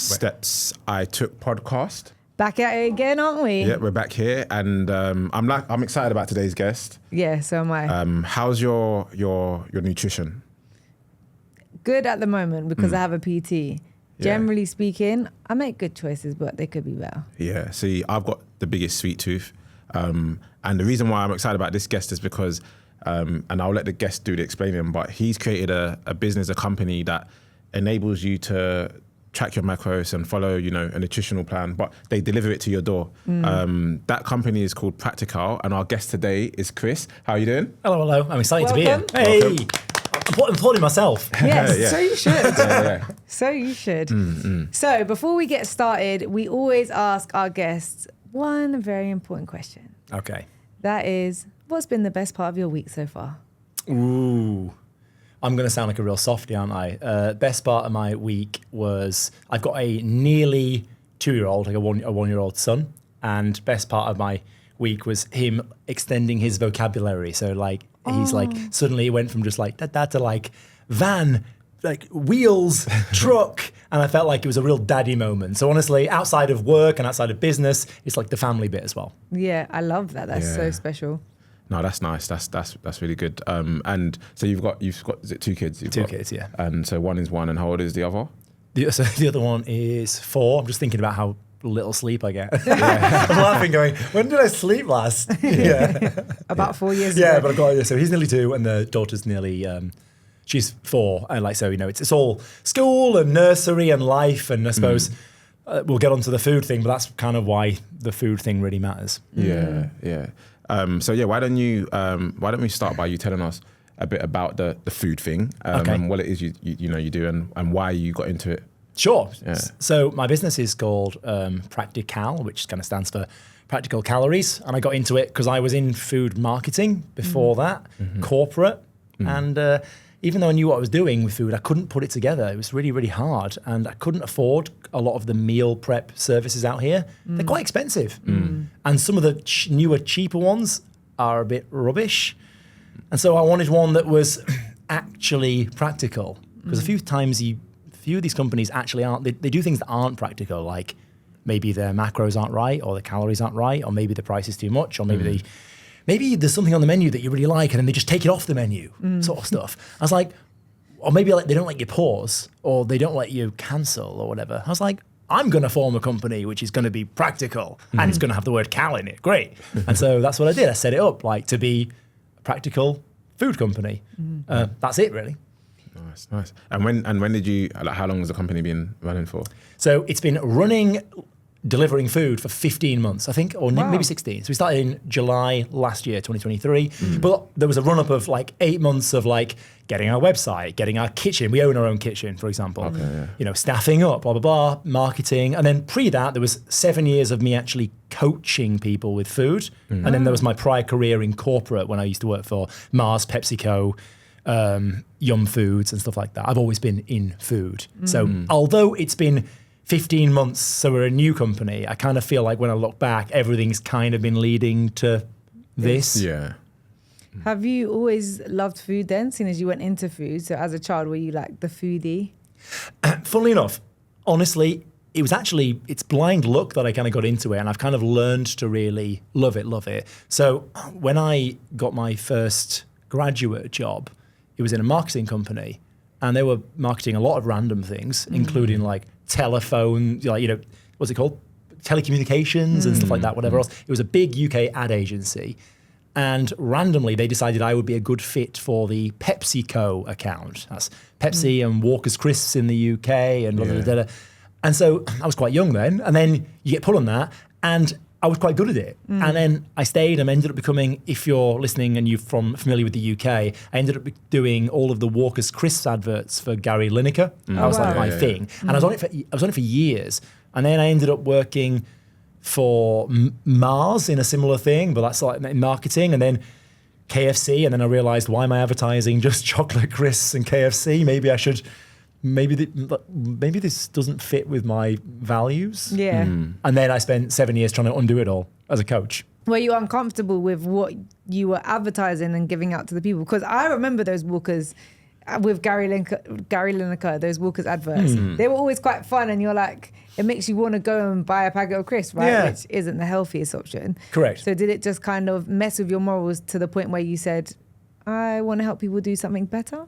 StepsITookPod. Back at it again, aren't we? Yeah, we're back here, and I'm excited about today's guest. Yeah, so am I. How's your nutrition? Good at the moment because I have a PT. Generally speaking, I make good choices, but they could be better. Yeah, see, I've got the biggest sweet tooth, and the reason why I'm excited about this guest is because, and I'll let the guest do the explaining, but he's created a business, a company that enables you to track your macros and follow, a nutritional plan, but they deliver it to your door. That company is called Practical, and our guest today is Chris. How are you doing? Hello. I'm excited to be here. Welcome. Hey, Welcome. I'm applauding myself. Yes, Yeah. so you should. Yeah. So you should. So before we get started, we always ask our guests one very important question. Okay. That is, what's been the best part of your week so far? Ooh. I'm going to sound like a real softie, aren't I? Best part of my week was I've got a nearly 2-year-old, like a one-year-old son. And best part of my week was him extending his vocabulary. So he's suddenly he went from just like that to like van, like wheels, truck. And I felt like it was a real daddy moment. So honestly, outside of work and outside of business, it's like the family bit as well. Yeah, I love that. That's so special. No, that's nice. That's really good. And so you've got is it 2 kids? Two kids, yeah. And so one is 1, and how old is the other? So the other one is 4. I'm just thinking about how little sleep I get. I'm laughing, going, when did I sleep last? Yeah, About 4 years ago. yeah. But I've got so he's nearly 2, and the daughter's nearly she's 4, and it's all school and nursery and life, and I suppose we'll get onto the food thing, but that's kind of why the food thing really matters. Yeah. Why don't we start by you telling us a bit about the food thing, and what it is you do, and why you got into it. Sure. Yeah. So my business is called Practical, which kind of stands for practical calories, and I got into it because I was in food marketing before that, corporate, and even though I knew what I was doing with food, I couldn't put it together. It was really, really hard, and I couldn't afford a lot of the meal prep services out here. They're quite expensive, and some of the newer, cheaper ones are a bit rubbish. And so I wanted one that was actually practical, because a few of these companies actually aren't. They do things that aren't practical, like maybe their macros aren't right, or the calories aren't right, or maybe the price is too much, or maybe there's something on the menu that you really like, and then they just take it off the menu, sort of stuff. I was like, or maybe they don't let you pause, or they don't let you cancel, or whatever. I was like, I'm going to form a company which is going to be practical, and it's going to have the word cal in it. Great. And so that's what I did. I set it up to be a practical food company. That's it, really. Nice. And when did you? How long has the company been running for? So it's been delivering food for 15 months, I think, or maybe 16. So we started in July last year, 2023. But there was a run-up of 8 months of getting our website, getting our kitchen. We own our own kitchen, for example. Okay, yeah. Staffing up, blah, blah, blah, marketing. And then pre that, there was 7 years of me actually coaching people with food. And then there was my prior career in corporate when I used to work for Mars, PepsiCo, Yum Foods and stuff like that. I've always been in food. So although it's been 15 months, so we're a new company, I kind of feel like when I look back, everything's kind of been leading to this. Yeah. Have you always loved food then, seeing as you went into food? So as a child, were you the foodie? Funnily enough, honestly, it's blind luck that I kind of got into it, and I've kind of learned to really love it. So when I got my first graduate job, it was in a marketing company, and they were marketing a lot of random things, including telephone, what's it called? Telecommunications and stuff like that, whatever else. It was a big UK ad agency. And randomly, they decided I would be a good fit for the PepsiCo account. That's Pepsi and Walker's Crisps in the UK and blah, blah, blah, blah. And so I was quite young then. And then you get put on that. And I was quite good at it. And then I stayed and ended up becoming, if you're listening and you're familiar with the UK, I ended up doing all of the Walker's Crisps adverts for Gary Lineker. That was my thing. And I was on it for years. And then I ended up working for Mars in a similar thing, but that's in marketing, and then KFC. And then I realized, why am I advertising just chocolate crisps and KFC? Maybe this doesn't fit with my values. Yeah. And then I spent 7 years trying to undo it all as a coach. Were you uncomfortable with what you were advertising and giving out to the people? Because I remember those Walkers with Gary Lineker, those Walker's adverts, they were always quite fun, and you're like, it makes you want to go and buy a packet of crisps, right? Yeah. Which isn't the healthiest option. Correct. So did it just kind of mess with your morals to the point where you said, I want to help people do something better?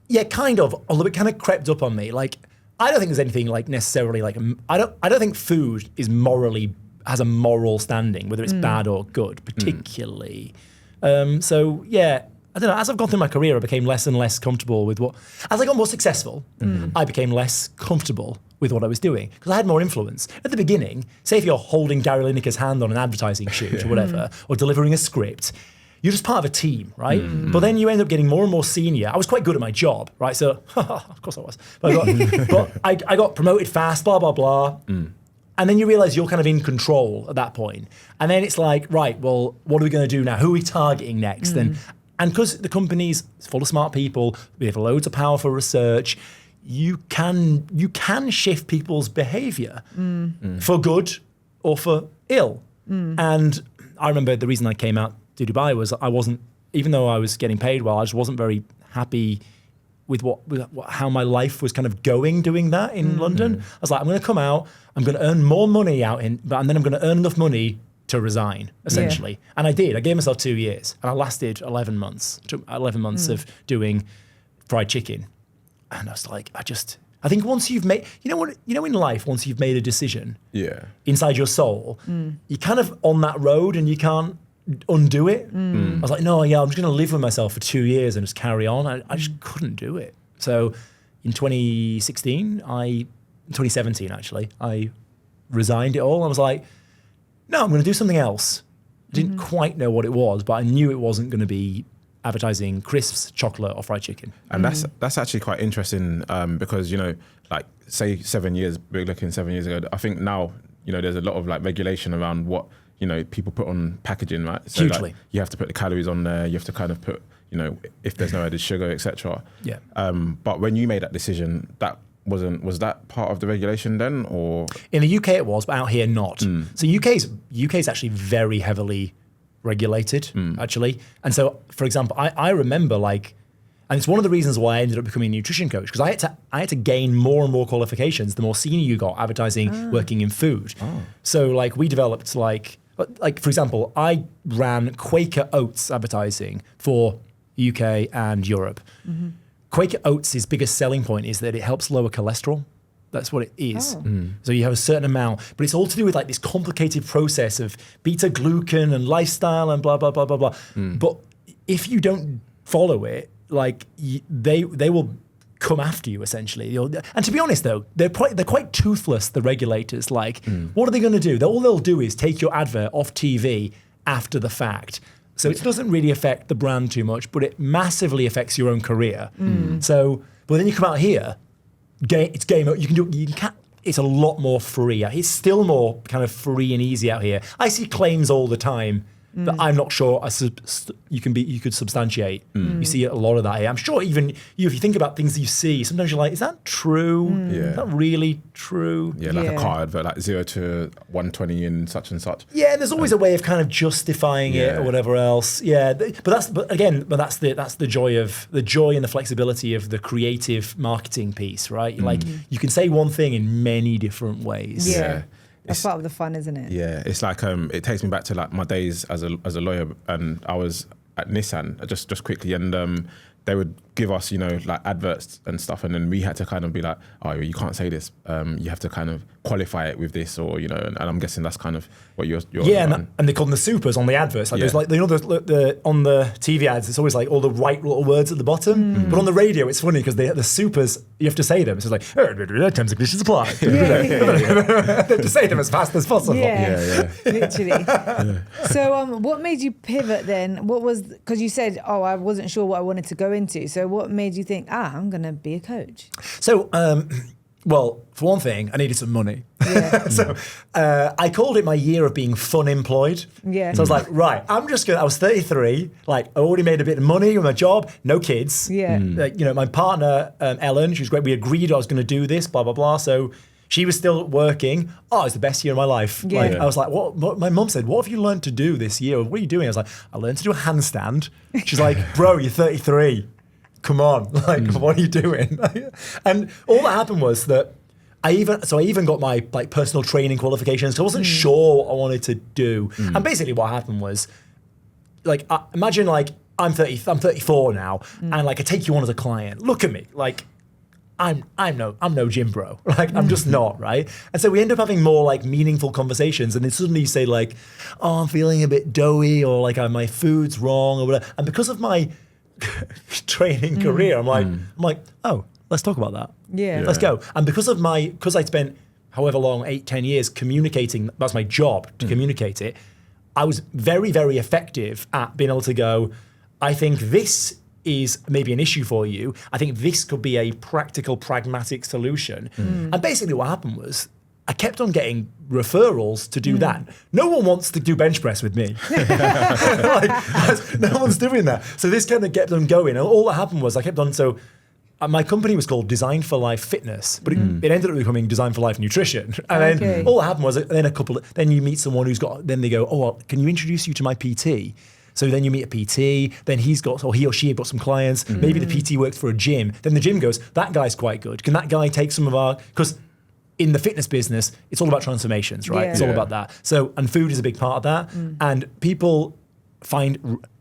Yeah, kind of. Although it kind of crept up on me. Like, I don't think there's anything like necessarily like I don't think food is has a moral standing, whether it's bad or good, particularly. So yeah, I don't know. As I've gone through my career, I became less and less comfortable with as I got more successful, I became less comfortable with what I was doing because I had more influence. At the beginning, say if you're holding Gary Lineker's hand on an advertising shoot or whatever, or delivering a script, you're just part of a team, right? But then you end up getting more and more senior. I was quite good at my job, right? So, of course I was. But I got promoted fast, blah, blah, blah. And then you realize you're kind of in control at that point. And then it's like, right, well, what are we going to do now? Who are we targeting next? And because the company's full of smart people, we have loads of powerful research, you can shift people's behavior for good or for ill. And I remember the reason I came out to Dubai was I wasn't, even though I was getting paid well, I just wasn't very happy with how my life was kind of going doing that in London. I was like, I'm going to come out, I'm going to earn more money and then I'm going to earn enough money to resign, essentially. Yeah. And I did. I gave myself 2 years and I lasted 11 months. It took 11 months of doing fried chicken. And I was like, I think once you've made, in life, once you've made a decision inside your soul, you're kind of on that road and you can't undo it. I was like, no, I'm just going to live with myself for 2 years and just carry on. I just couldn't do it. So in 2017 actually, I resigned it all. I was like, no, I'm going to do something else. I didn't quite know what it was, but I knew it wasn't going to be advertising crisps, chocolate or fried chicken. And that's actually quite interesting because, like say 7 years, we're looking 7 years ago, I think now, there's a lot of like regulation around what, people put on packaging, right? So hugely. Like, you have to put the calories on there, you have to kind of put, if there's no added sugar, etc. Yeah. But when you made that decision, was that part of the regulation then, or? In the UK it was, but out here not. So UK's actually very heavily regulated, actually. And so, for example, I remember and it's one of the reasons why I ended up becoming a nutrition coach, because I had to gain more and more qualifications the more senior you got advertising, working in food. So we developed for example, I ran Quaker Oats advertising for UK and Europe. Quaker Oats' biggest selling point is that it helps lower cholesterol. That's what it is. So you have a certain amount, but it's all to do with this complicated process of beta glucan and lifestyle and blah, blah, blah, blah, blah. But if you don't follow it, they will come after you essentially. And to be honest though, they're quite toothless, the regulators. What are they going to do? All they'll do is take your advert off TV after the fact. So it doesn't really affect the brand too much, but it massively affects your own career. So, but then you come out here, it's game. It's a lot more free. It's still more kind of free and easy out here. I see claims all the time that I'm not sure you could substantiate. You see a lot of that here. I'm sure even if you think about things you see, sometimes you're like, is that true? Is that really true? Yeah, like a car advert, like 0 to 120 and such and such. Yeah, and there's always a way of kind of justifying it or whatever else. Yeah, but that's the joy and the flexibility of the creative marketing piece, right? You can say one thing in many different ways. Yeah. That's part of the fun, isn't it? Yeah, it's it takes me back to my days as a lawyer, and I was at Nissan just quickly, and they would give us adverts and stuff, and then we had to kind of be like, oh, you can't say this, you have to kind of qualify it with this, or and I'm guessing that's kind of what you're and they call them the supers on the adverts. There's on the TV ads, it's always all the right little words at the bottom, but on the radio it's funny because the supers, you have to say them. So it's terms and conditions apply. They have to say them as fast as possible. Yeah. Literally. So what made you pivot then? Because you said, I wasn't sure what I wanted to go into. So what made you think, I'm going to be a coach? So, well, for one thing, I needed some money. Yeah. So I called it my year of being fun employed. Yeah. So I was like, right, I was 33, I already made a bit of money with my job, no kids. Yeah. My partner, Ellen, she was great. We agreed I was going to do this, blah, blah, blah. So she was still working. It's the best year of my life. Yeah. I was like, what? My mum said, what have you learned to do this year? What are you doing? I was like, I learned to do a handstand. She's like, bro, you're 33. come on, like, what are you doing? And all that happened was that I even got my like personal training qualifications. So I wasn't sure what I wanted to do. And basically what happened was, like, imagine like I'm 34 now, and like I take you on as a client. Look at me, like I'm no gym bro. Like I'm just not, right? And so we end up having more like meaningful conversations, and then suddenly you say like, oh, I'm feeling a bit doughy, or like my food's wrong, or whatever. And because of my training career, I'm like, oh, let's talk about that. Yeah. Let's go. And because I spent however long, 8-10 years communicating, that's my job, to communicate it, I was very, very effective at being able to go, I think this is maybe an issue for you. I think this could be a practical, pragmatic solution. And basically what happened was I kept on getting referrals to do that. No one wants to do bench press with me. Like, no one's doing that. So this kind of kept them going. And all that happened was I kept on, my company was called Design for Life Fitness, but it ended up becoming Design for Life Nutrition. And then all that happened was then you meet someone then they go, oh, well, can you introduce you to my PT? So then you meet a PT, then he or she got some clients, maybe the PT worked for a gym, then the gym goes, that guy's quite good. Can that guy take some of because in the fitness business, it's all about transformations, right? Yeah. It's all about that. So, and food is a big part of that. And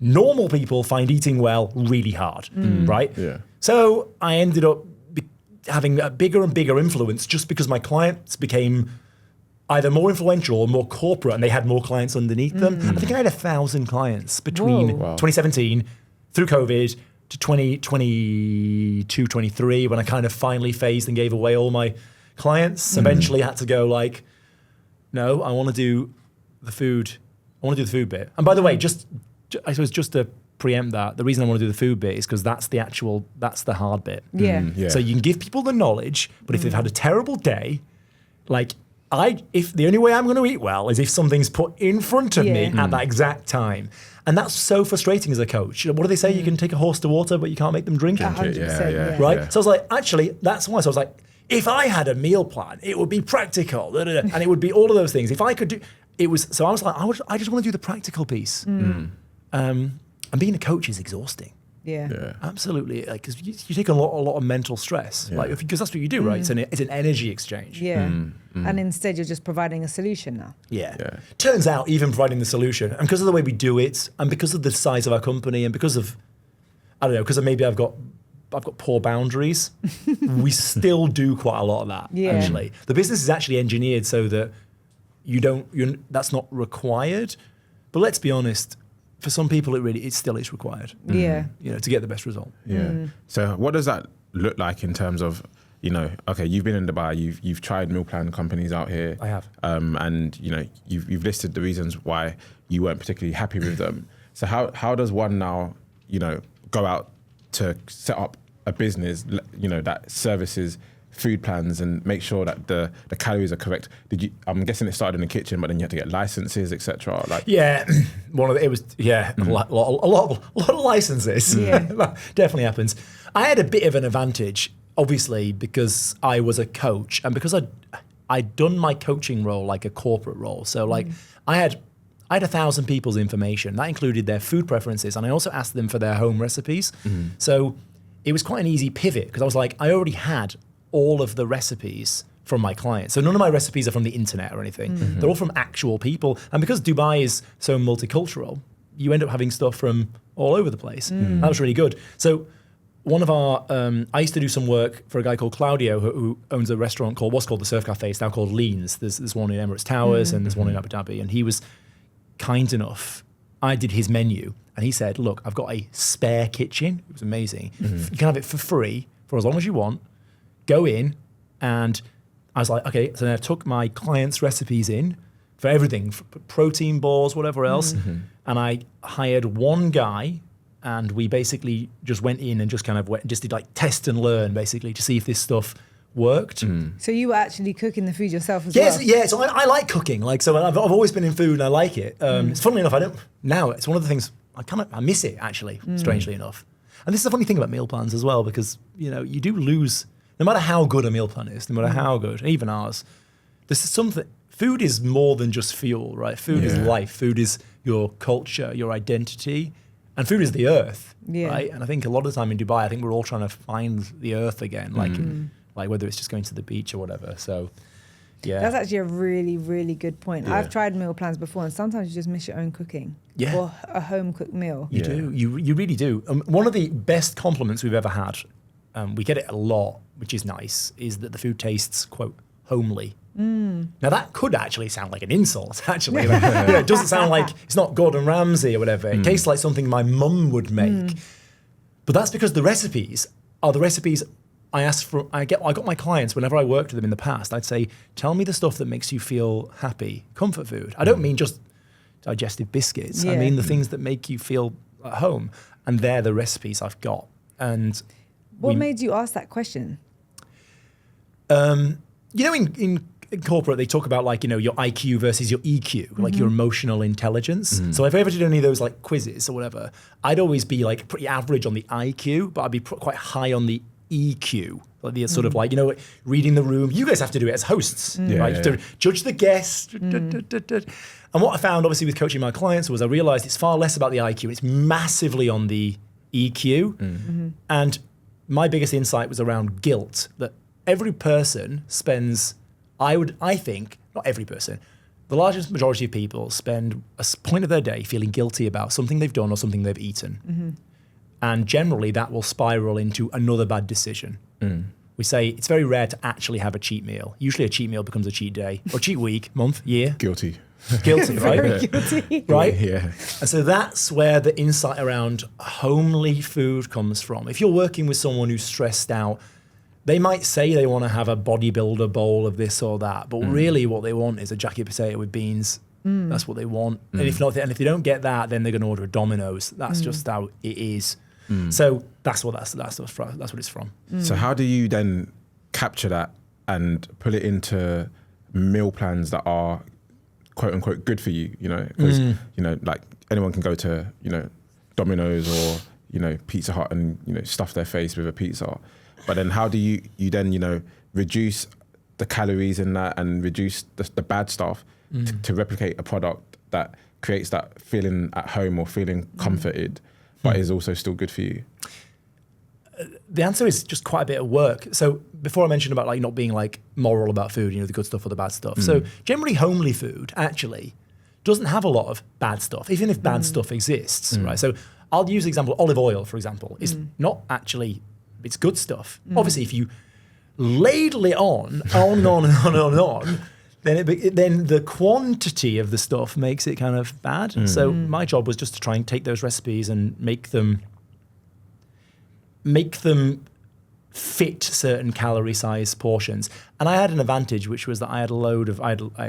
normal people find eating well really hard, right? Yeah. So I ended up having a bigger and bigger influence just because my clients became either more influential or more corporate, and they had more clients underneath them. I think I had 1,000 clients between 2017 through COVID to 2022, 23, when I kind of finally phased and gave away all my clients. Eventually I had to go like, no, I want to do the food. I want to do the food bit. And by the way, I suppose just to preempt that, the reason I want to do the food bit is because that's the hard bit. Yeah. So you can give people the knowledge, but if they've had a terrible day, like if the only way I'm going to eat well is if something's put in front of me at that exact time. And that's so frustrating as a coach. What do they say? You can take a horse to water, but you can't make them drink it. 100%. Right? Yeah. So I was like, actually, that's why. So I was like, if I had a meal plan, it would be practical, and it would be all of those things. If I could do, it was. So I was like, I just want to do the practical piece. And being a coach is exhausting. Yeah. Absolutely, because you take a lot of mental stress, because that's what you do, right? It's an energy exchange. Yeah. And instead, you're just providing a solution now. Yeah. Turns out, even providing the solution, and because of the way we do it, and because of the size of our company, and because of, I don't know, because maybe I've got poor boundaries, we still do quite a lot of that. Yeah. Actually, the business is actually engineered so that that's not required. But let's be honest. For some people, it still is required. Yeah. To get the best result. Yeah. So what does that look like in terms of, okay, you've been in Dubai, you've tried meal plan companies out here. I have. And you've listed the reasons why you weren't particularly happy with them. So how does one now, go out to set up a business, that services food plans and make sure that the calories are correct? I'm guessing it started in the kitchen, but then you had to get licenses, etc. Yeah, a lot of licenses. Yeah. Definitely happens. I had a bit of an advantage, obviously, because I was a coach and because I'd done my coaching role like a corporate role. So I had 1,000 people's information. That included their food preferences, and I also asked them for their home recipes. So it was quite an easy pivot because I was like, I already had all of the recipes from my clients. So none of my recipes are from the internet or anything. They're all from actual people. And because Dubai is so multicultural, you end up having stuff from all over the place. That was really good. So one of I used to do some work for a guy called Claudio who owns a restaurant what's called the Surf Cafe. It's now called Leans. There's one in Emirates Towers and there's one in Abu Dhabi. And he was kind enough. I did his menu and he said, look, I've got a spare kitchen. It was amazing. You can have it for free for as long as you want. Go in, and I was like, okay, so then I took my clients' recipes in for everything, for protein balls, whatever else, and I hired one guy, and we basically just went in and just did like test and learn, basically, to see if this stuff worked. So you were actually cooking the food yourself as well? Yeah, so I like cooking. So I've always been in food and I like it. It's funnily enough, now it's one of the things, I miss it actually, strangely enough. And this is the funny thing about meal plans as well, because, you do lose. No matter how good a meal plan is, no matter how good, even ours, this is something. Food is more than just fuel, right? Food is life. Food is your culture, your identity, And food is the earth, Yeah. right? And I think a lot of the time in Dubai, I think we're all trying to find the earth again, like whether it's just going to the beach or whatever. So, yeah. That's actually a really, really good point. Yeah. I've tried meal plans before, and sometimes you just miss your own cooking. Yeah. Or a home cooked meal. You do. You really do. One of the best compliments we've ever had, we get it a lot, which is nice, is that the food tastes, quote, homely. Now that could actually sound like an insult, actually. Like, it doesn't sound like, it's not Gordon Ramsay or whatever. It tastes like something my mum would make. But that's because the recipes are the recipes I asked for. I got my clients, whenever I worked with them in the past, I'd say, tell me the stuff that makes you feel happy, comfort food. I don't mean just digestive biscuits. I mean the things that make you feel at home. And they're the recipes I've got. And what made you ask that question? In corporate, they talk about like, your IQ versus your EQ, like your emotional intelligence. So if I ever did any of those like quizzes or whatever, I'd always be like pretty average on the IQ, but I'd be quite high on the EQ. Like the sort of like, reading the room. You guys have to do it as hosts, right? To judge the guests. And what I found, obviously, with coaching my clients was I realized it's far less about the IQ. It's massively on the EQ. And my biggest insight was around guilt, that every person spends, I think, not every person, the largest majority of people spend a point of their day feeling guilty about something they've done or something they've eaten. And generally that will spiral into another bad decision. We say it's very rare to actually have a cheat meal. Usually a cheat meal becomes a cheat day or cheat week, month, year. Guilty, right? Very guilty. Right? Yeah. And so that's where the insight around homely food comes from. If you're working with someone who's stressed out, they might say they want to have a bodybuilder bowl of this or that, but really what they want is a jacket potato with beans. That's what they want. And if not, and if they don't get that, then they're going to order a Domino's. That's just how it is. So that's what it's from. So how do you then capture that and put it into meal plans that are quote unquote good for you? Because like anyone can go to Domino's or Pizza Hut and stuff their face with a pizza. But then how do you then reduce the calories in that and reduce the bad stuff to replicate a product that creates that feeling at home or feeling comforted, but is also still good for you? The answer is just quite a bit of work. So before I mentioned about like not being like moral about food, the good stuff or the bad stuff. So generally homely food actually doesn't have a lot of bad stuff, even if bad stuff exists, right? So I'll use the example, olive oil, for example, is not actually, it's good stuff. Obviously, if you ladle it on and on, then the quantity of the stuff makes it kind of bad. So my job was just to try and take those recipes and make them fit certain calorie size portions. And I had an advantage, which was that I had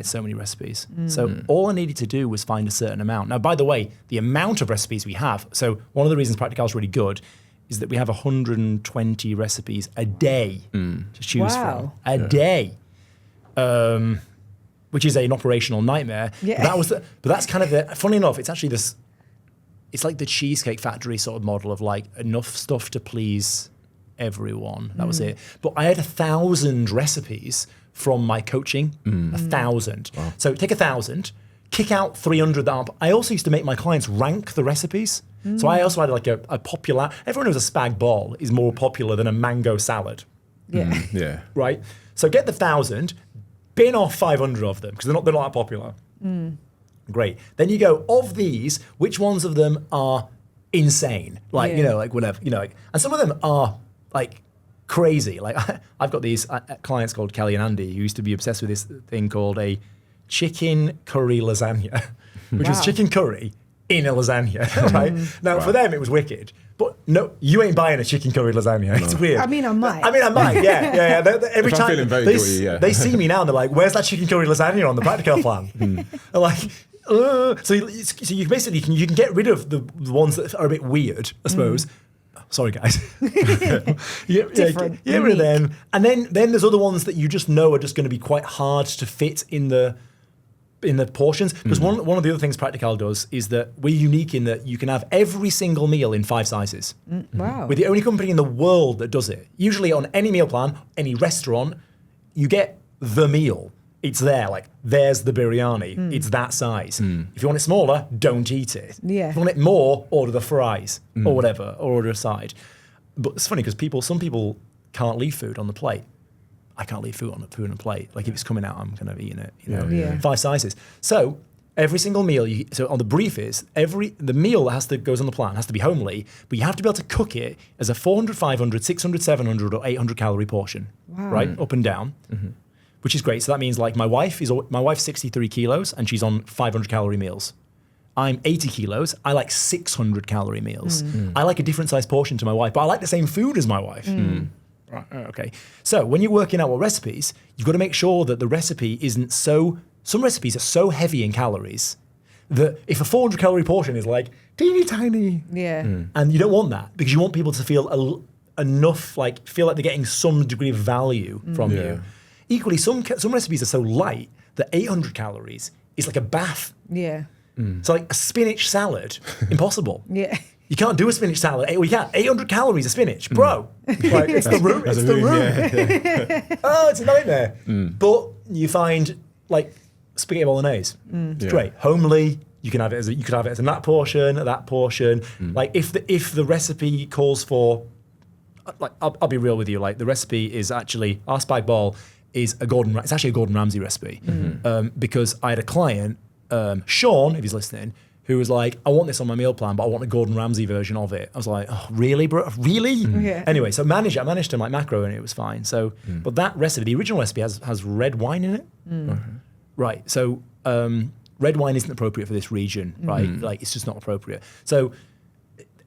so many recipes. So all I needed to do was find a certain amount. Now, by the way, the amount of recipes we have, so one of the reasons Practical is really good is that we have 120 recipes a day to choose from. A day. Which is an operational nightmare. Yeah. But that's kind of funny enough, it's actually this, it's like the Cheesecake Factory sort of model of like enough stuff to please everyone. That was it. But I had 1,000 recipes from my coaching, 1,000. Wow. So take 1,000, kick out 300 that aren't. I also used to make my clients rank the recipes. So I also had like a popular, everyone knows a spag bol is more popular than a mango salad. Yeah. Yeah. Right? So get the 1,000, bin off 500 of them because they're not that popular. Great. Then you go, of these, which ones of them are insane? Like, like whatever, and some of them are like crazy. Like I've got these clients called Kelly and Andy who used to be obsessed with this thing called a chicken curry lasagna, which was chicken curry in a lasagna, right? Now for them it was wicked. But no, you ain't buying a chicken curry lasagna. No. It's weird. I mean, I might. Yeah. Every if time I'm feeling very guilty, they see me now and they're like, "Where's that chicken curry lasagna on the Practical plan?" They're like, so you basically you can get rid of the ones that are a bit weird, I suppose. Sorry, guys. Different. Get rid of them, and then there's other ones that you just know are just going to be quite hard to fit in the portions. Because one of the other things Practical does is that we're unique in that you can have every single meal in 5 sizes. Wow. We're the only company in the world that does it. Usually on any meal plan, any restaurant, you get the meal. it's there. Like, there's the biryani. It's that size. If you want it smaller, don't eat it. Yeah. If you want it more, order the fries or whatever, or order a side. But it's funny because some people can't leave food on the plate. I can't leave food on a plate. Like, if it's coming out, I'm kind of eating it. You know, Yeah. 5 sizes. So every single meal, so on the brief is the meal that goes on the plan has to be homely, but you have to be able to cook it as a 400, 500, 600, 700, or 800 calorie portion, right, up and down, which is great. So that means like my wife's 63 kilos and she's on 500 calorie meals. I'm 80 kilos. I like 600 calorie meals. I like a different size portion to my wife, but I like the same food as my wife. Right, okay. So when you're working out what recipes, you've got to make sure that the recipe isn't so. Some recipes are so heavy in calories that if a 400 calorie portion is like teeny tiny, and you don't want that because you want people to feel enough, like feel like they're getting some degree of value from you. Equally, some recipes are so light that 800 calories is like a bath. Yeah. So like a spinach salad, impossible. Yeah. You can't do a spinach salad. Well, you can't. 800 calories of spinach, bro. Like, it's the room. It's the room. Yeah. Oh, it's a nightmare. But you find like spaghetti bolognese. It's great, homely. You can have it as in that portion. Like if the recipe calls for, like I'll be real with you. Like the recipe is actually our spag bol is it's actually a Gordon Ramsay recipe because I had a client. Sean, if he's listening, who was like, I want this on my meal plan, but I want a Gordon Ramsay version of it. I was like, oh, really, bro? Really? Yeah. Anyway, so I managed to like macro and it was fine. So, but that recipe, the original recipe has red wine in it. Right. So red wine isn't appropriate for this region, right? Like it's just not appropriate. So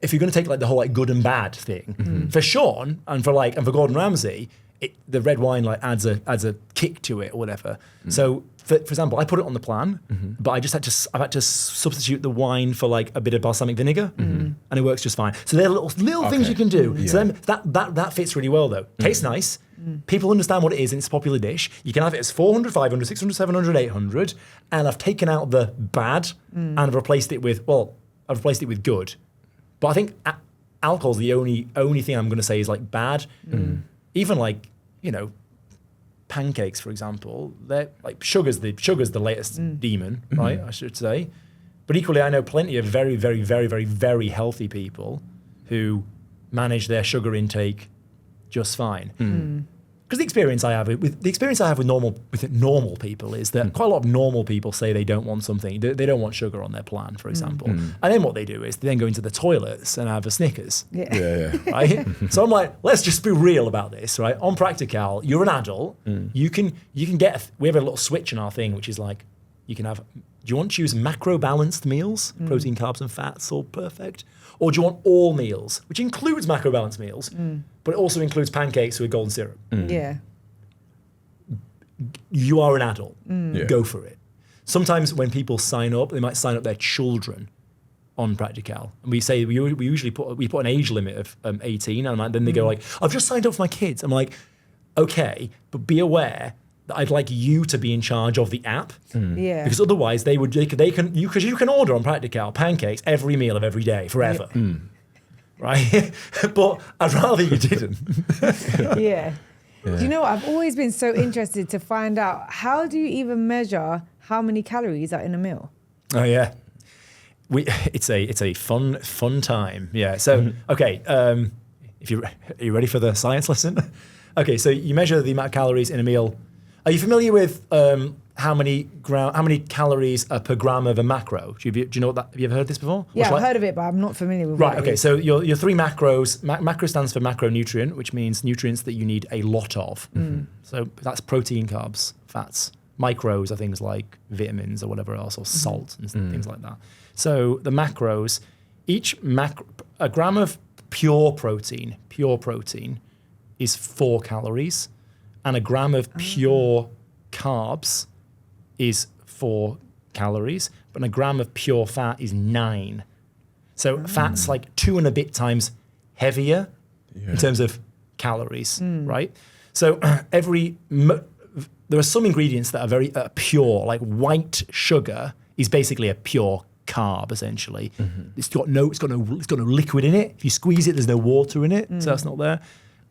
if you're going to take like the whole like good and bad thing, for Sean and for Gordon Ramsay, the red wine like adds a kick to it or whatever. So for example, I put it on the plan, but I've had to substitute the wine for like a bit of balsamic vinegar, and it works just fine. So there are little things you can do. Yeah. So then that fits really well though. Tastes nice. People understand what it is and it's a popular dish. You can have it as 400, 500, 600, 700, 800, and I've taken out the bad and I've replaced it with good. But I think alcohol's the only thing I'm going to say is like bad. Even like, you know, pancakes, for example, they're like sugar's the latest demon, right? I should say. But equally, I know plenty of very, very, very, very, very healthy people who manage their sugar intake just fine. Because the experience I have with normal people is that quite a lot of normal people say they don't want something. They don't want sugar on their plan, for example. And then what they do is they then go into the toilets and have a Snickers. Yeah. Right? So I'm like, let's just be real about this, right? On Practical, you're an adult. You can get. We have a little switch in our thing, which is like, you can have. Do you want to choose macro balanced meals, protein, carbs, and fats, all perfect? Or do you want all meals, which includes macro balanced meals, but it also includes pancakes with golden syrup? Yeah. You are an adult. Yeah. Go for it. Sometimes when people sign up, they might sign up their children on Practical. And we say we usually put an age limit of 18, and then they go like, I've just signed up for my kids. I'm like, okay, but be aware that I'd like you to be in charge of the app. Yeah. Because otherwise you can order on Practical pancakes every meal of every day forever. Right? But I'd rather you didn't. Yeah. Do you know what? I've always been so interested to find out, how do you even measure how many calories are in a meal? Oh yeah. It's a fun time. Yeah. So okay, are you ready for the science lesson? Okay, so you measure the amount of calories in a meal. Are you familiar with how many calories per gram of a macro? Do you know what that? Have you ever heard this before? Yeah, I've heard of it, but I'm not familiar with it. Right. Okay. So your three macros. Macro stands for macronutrient, which means nutrients that you need a lot of. So that's protein, carbs, fats. Micros are things like vitamins or whatever else, or salt and things like that. So the macros, a gram of pure protein is 4 calories, and a gram of pure carbs is 4 calories, but a gram of pure fat is 9. So fat's like 2 and a bit times heavier in terms of calories, right? So there are some ingredients that are very pure, like white sugar is basically a pure carb, essentially. It's got no liquid in it. If you squeeze it, there's no water in it, so that's not there.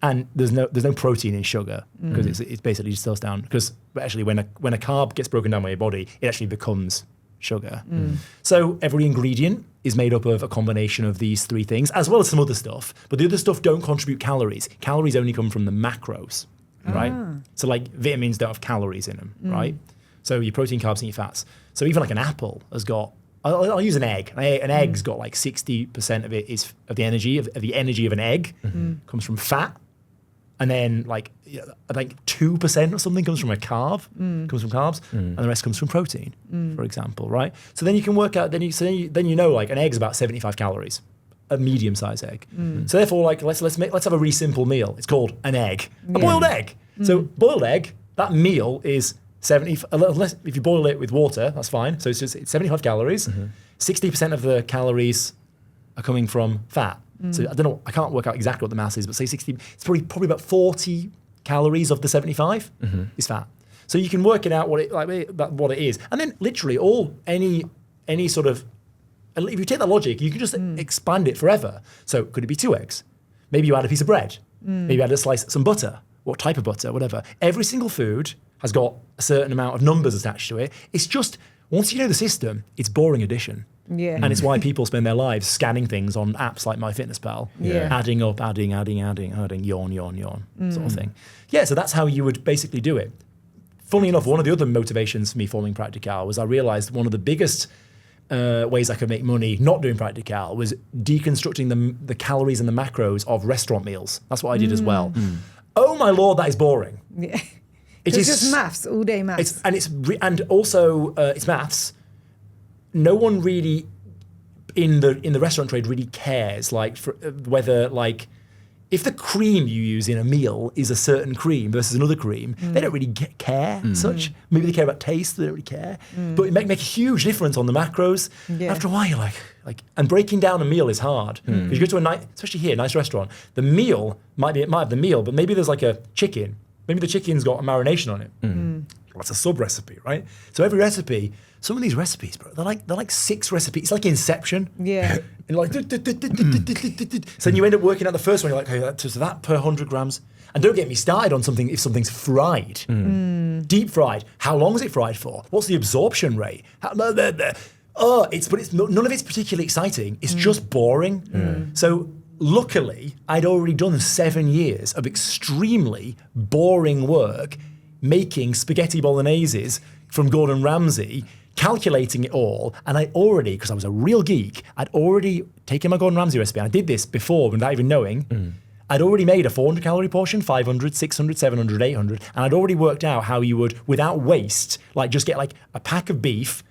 And there's no protein in sugar because it's basically distills down. Because actually, when a carb gets broken down by your body, it actually becomes sugar. So every ingredient is made up of a combination of these three things, as well as some other stuff. But the other stuff don't contribute calories. Calories only come from the macros, right? So like vitamins don't have calories in them, right? So your protein, carbs, and your fats. So even like an apple has got. I'll use an egg. An egg's got like 60% of it is of the energy of an egg comes from fat. And then like 2% or something comes from a carb, comes from carbs, and the rest comes from protein, for example, right? So then you can work out, then you know like an egg's about 75 calories, a medium-sized egg. So therefore, like let's have a really simple meal. It's called an egg, a boiled egg. So boiled egg, that meal is 70. Unless if you boil it with water, that's fine. So it's 75 calories. 60% of the calories are coming from fat. So I don't know, I can't work out exactly what the mass is, but say 60, it's probably about 40 calories of the 75 is fat. So you can work it out what it is. And then literally any sort of, if you take that logic, you can just expand it forever. So could it be 2 eggs? Maybe you add a piece of bread. Maybe you add some butter. What type of butter, whatever. Every single food has got a certain amount of numbers attached to it. It's just, once you know the system, it's boring addition. Yeah. And it's why people spend their lives scanning things on apps like MyFitnessPal, adding up, adding, yawn, sort of thing. Yeah, so that's how you would basically do it. Funnily enough, one of the other motivations for me forming Practical was I realized one of the biggest ways I could make money not doing Practical was deconstructing the calories and the macros of restaurant meals. That's what I did as well. Oh my Lord, that is boring. Yeah. It's just maths, all day maths. And also it's maths. No one really in the restaurant trade really cares whether if the cream you use in a meal is a certain cream versus another cream, they don't really care such. Maybe they care about taste, they don't really care. But it make a huge difference on the macros. Yeah. After a while, you're like, and breaking down a meal is hard. Because you go to especially here, a nice restaurant, the meal it might have the meal, but maybe there's like a chicken. Maybe the chicken's got a marination on it. That's a sub recipe, right? So every recipe, some of these recipes, bro, they're like 6 recipes. It's like Inception. Yeah. And like, so then you end up working out the first one. You're like, okay, so that per 100 grams. And don't get me started on something if something's fried, deep fried. How long is it fried for? What's the absorption rate? None of it's particularly exciting. It's just boring. So luckily, I'd already done 7 years of extremely boring work making spaghetti bologneses from Gordon Ramsay, calculating it all. And I already, because I was a real geek, I'd already taken my Gordon Ramsay recipe. And I did this before without even knowing. I'd already made a 400 calorie portion, 500, 600, 700, 800. And I'd already worked out how you would, without waste, just get a pack of beef.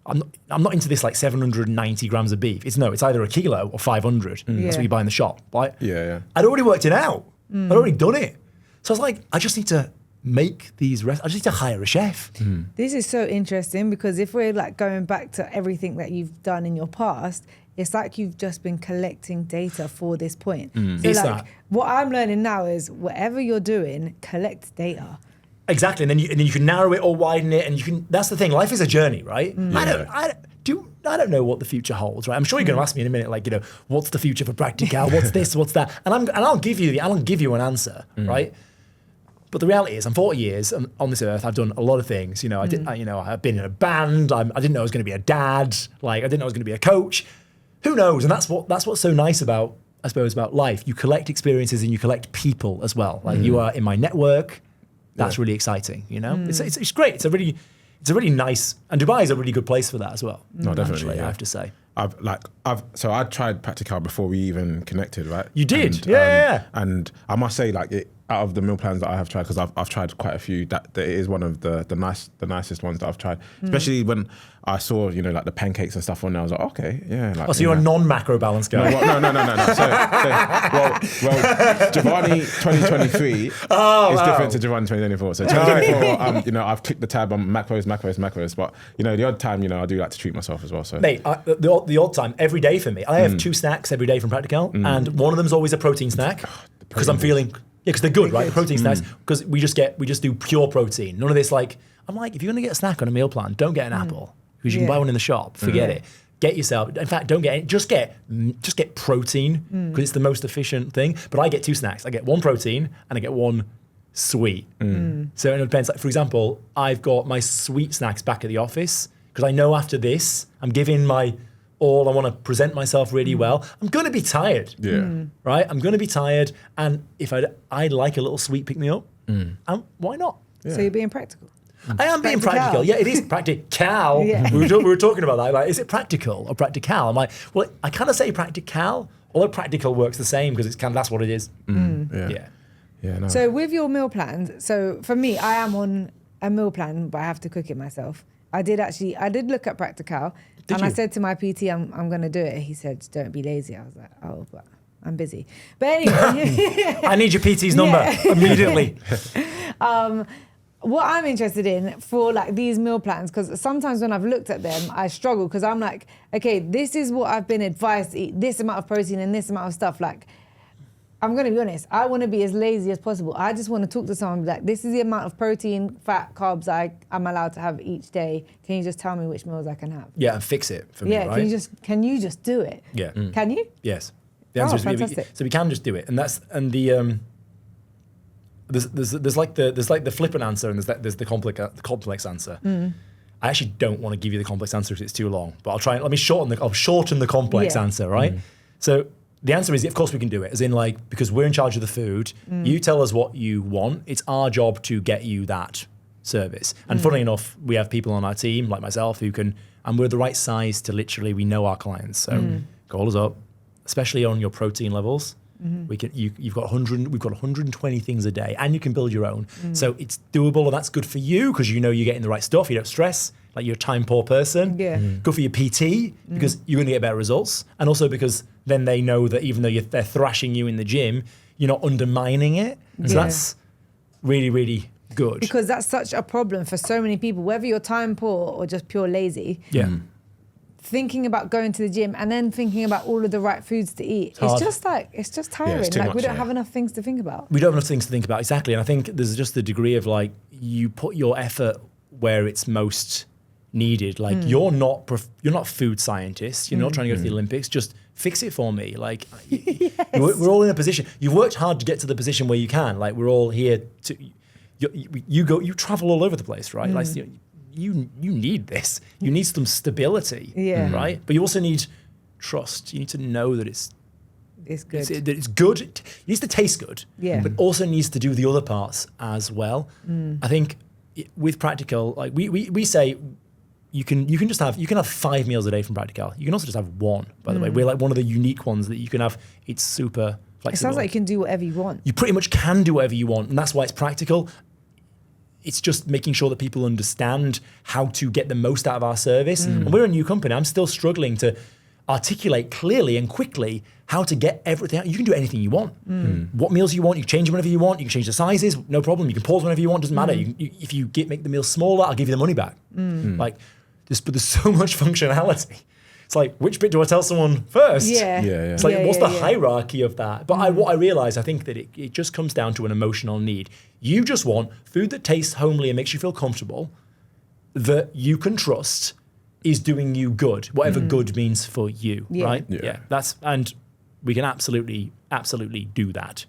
I'm not into this 790 grams of beef. It's either a kilo or 500. That's what you buy in the shop, right? Yeah. I'd already worked it out. I'd already done it. So I was like, I just need to make these I just need to hire a chef. This is so interesting because if we're going back to everything that you've done in your past, it's like you've just been collecting data for this point. So what I'm learning now is whatever you're doing, collect data. Exactly, and then you can narrow it or widen it, and you can. That's the thing. Life is a journey, right? I don't know what the future holds, right? I'm sure you're going to ask me in a minute, what's the future for Practical? What's this? What's that? And I'll give you an answer, right? But the reality is, I'm 40 years on this earth. I've done a lot of things. I've been in a band. I didn't know I was going to be a dad. I didn't know I was going to be a coach. Who knows? And that's what's so nice about, I suppose, about life. You collect experiences and you collect people as well. You are in my network. That's really exciting. It's great. It's a really nice, and Dubai is a really good place for that as well. No, definitely. Actually, I have to say. So I tried Practical before we even connected, right? You did, And I must say, out of the meal plans that I have tried, because I've tried quite a few, that it is one of the nicest ones that I've tried. Especially when I saw, the pancakes and stuff on there, I was like, okay, yeah. So you're a non-macro balance guy? No. So Giovanni 2023 is different to Giovanni 2024. So 2024, I've clicked the tab on macros, but the odd time, I do like to treat myself as well. So mate, the odd time, every day for me, I have 2 snacks every day from Practical, and one of them's always a protein snack because I'm feeling. Yeah, because they're good, right? The protein snacks, because we just do pure protein. None of this I'm like, if you're going to get a snack on a meal plan, don't get an apple because you can buy one in the shop. Forget it. get yourself. In fact, don't get any, just get protein because it's the most efficient thing. But I get 2 snacks. I get 1 protein and I get 1 sweet. So it depends. Like for example, I've got my sweet snacks back at the office because I know after this I'm giving my all. I want to present myself really well. I'm going to be tired. Right. I'm going to be tired, and if I like a little sweet pick me up, why not? So you're being practical. I am being practical. Yeah, it is practical. We were talking about that. Like, is it practical or practical? I'm like, well, I kind of say practical, although practical works the same because it's kind of that's what it is. Yeah, no. So with your meal plans, so for me, I am on a meal plan, but I have to cook it myself. I did look at Practical, I said to my PT, I'm going to do it. He said, don't be lazy. I was like, oh, but I'm busy. But anyway. I need your PT's number immediately. What I'm interested in for like these meal plans, because sometimes when I've looked at them, I struggle because I'm like, okay, this is what I've been advised to eat, this amount of protein and this amount of stuff. Like, I'm going to be honest, I want to be as lazy as possible. I just want to talk to someone and be like, this is the amount of protein, fat, carbs I'm allowed to have each day. Can you just tell me which meals I can have? Yeah, and fix it for me, right? Can you just do it? Yeah. Can you? Yes. The answer is fantastic. So we can just do it. And there's like the flippant answer and there's the complex answer. I actually don't want to give you the complex answer because it's too long, but I'll shorten the complex answer, right? So the answer is, of course we can do it, as in like, because we're in charge of the food, you tell us what you want, it's our job to get you that service. And funnily enough, we have people on our team, like myself, who can, and we're the right size to literally, we know our clients. So call us up, especially on your protein levels. We can, we've got 120 things a day, and you can build your own. So it's doable, and that's good for you because you know you're getting the right stuff. You don't stress like you're a time poor person. Good for your PT because you're going to get better results, and also because then they know that even though they're thrashing you in the gym, you're not undermining it. So that's really, really good. Because that's such a problem for so many people, whether you're time poor or just pure lazy. Thinking about going to the gym and then thinking about all of the right foods to eat. It's just tiring. it's too like much, we don't have enough things to think about. We don't have enough things to think about, exactly. And I think there's just the degree of like, you put your effort where it's most needed. Like you're not food scientists. You're not trying to go to the Olympics. Just fix it for me. Like we're all in a position. You've worked hard to get to the position where you can. Like we're all here to, you travel all over the place, right? Like, you need this. You need some stability, right? But you also need trust. You need to know that it's good. That it's good. It needs to taste good, but also needs to do the other parts as well. I think with Practical, like we say, you can have 5 meals a day from Practical. You can also just have 1. By the way, we're like one of the unique ones that you can have. It's super flexible. It sounds like you can do whatever you want. You pretty much can do whatever you want, and that's why it's practical. It's just making sure that people understand how to get the most out of our service. And we're a new company. I'm still struggling to articulate clearly and quickly how to get everything out. You can do anything you want. What meals you want, you can change them whenever you want. You can change the sizes, no problem. You can pause whenever you want, doesn't matter. If you make the meal smaller, I'll give you the money back. But there's so much functionality. It's like, which bit do I tell someone first? It's like, what's the hierarchy of that? But what I realize, I think that it just comes down to an emotional need. You just want food that tastes homely and makes you feel comfortable, that you can trust is doing you good, whatever good means for you, right? And we can absolutely do that.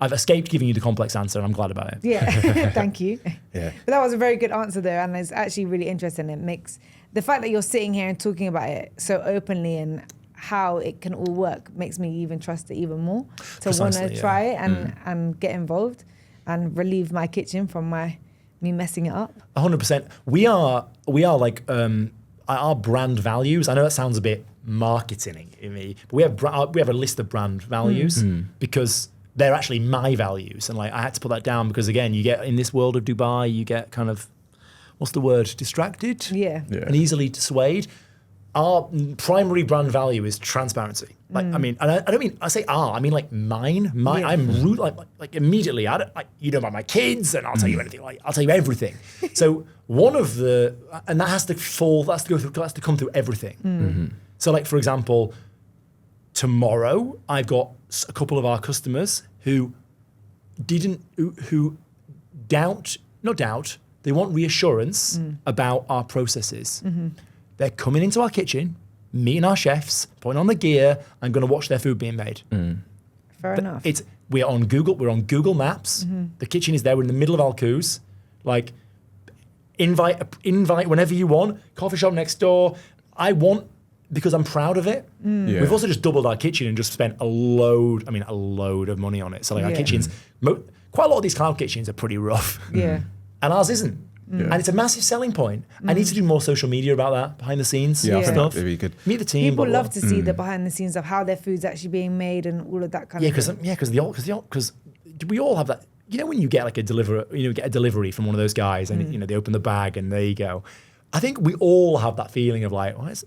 I've escaped giving you the complex answer, and I'm glad about it. Thank you. But that was a very good answer there, and it's actually really interesting. It makes the fact that you're sitting here and talking about it so openly and how it can all work makes me even trust it even more to want to try it and get involved and relieve my kitchen from me messing it up. 100%. We are like our brand values. I know that sounds a bit marketing in me, but we have a list of brand values because they're actually my values, and like I had to put that down because again, you get in this world of Dubai, you get kind of what's the word, distracted, and easily dissuaded. Our primary brand value is transparency. Like I mean, and I don't mean I say I mean like mine. I'm rude like immediately. You know about my kids, and I'll tell you anything. Like I'll tell you everything. So one of the and that has to come through everything. So like for example, tomorrow I've got a couple of our customers who they want reassurance about our processes. They're coming into our kitchen meeting our chefs, putting on the gear, and going to watch their food being made. Fair enough. We're on Google Maps. The kitchen is there. We're in the middle of Alcuz. Like, invite whenever you want. Coffee shop next door. Because I'm proud of it. Yeah. We've also just doubled our kitchen and just spent a load of money on it. So like our kitchens, quite a lot of these cloud kitchens are pretty rough. Yeah. And ours isn't. Yeah. And it's a massive selling point. I need to do more social media about that, behind the scenes stuff. Maybe you could meet the team. People love to see the behind the scenes of how their food's actually being made and all of that kind of thing. Because we all have that. You know, when you get like a delivery from one of those guys, and they open the bag and there you go. I think we all have that feeling of like, where's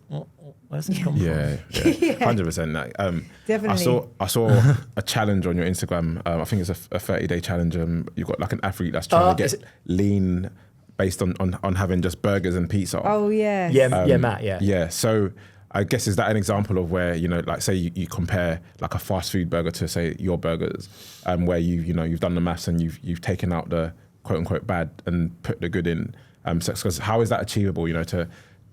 this come from? Yeah, 100%. Definitely. I saw a challenge on your Instagram. I think it's a 30-day challenge. You've got like an athlete that's trying to get lean based on having just burgers and pizza. Oh yeah. Matt. Yeah. So I guess, is that an example of where, like say you compare like a fast food burger to say your burgers, where you've done the maths and you've taken out the quote unquote bad and put the good in. Because how is that achievable? To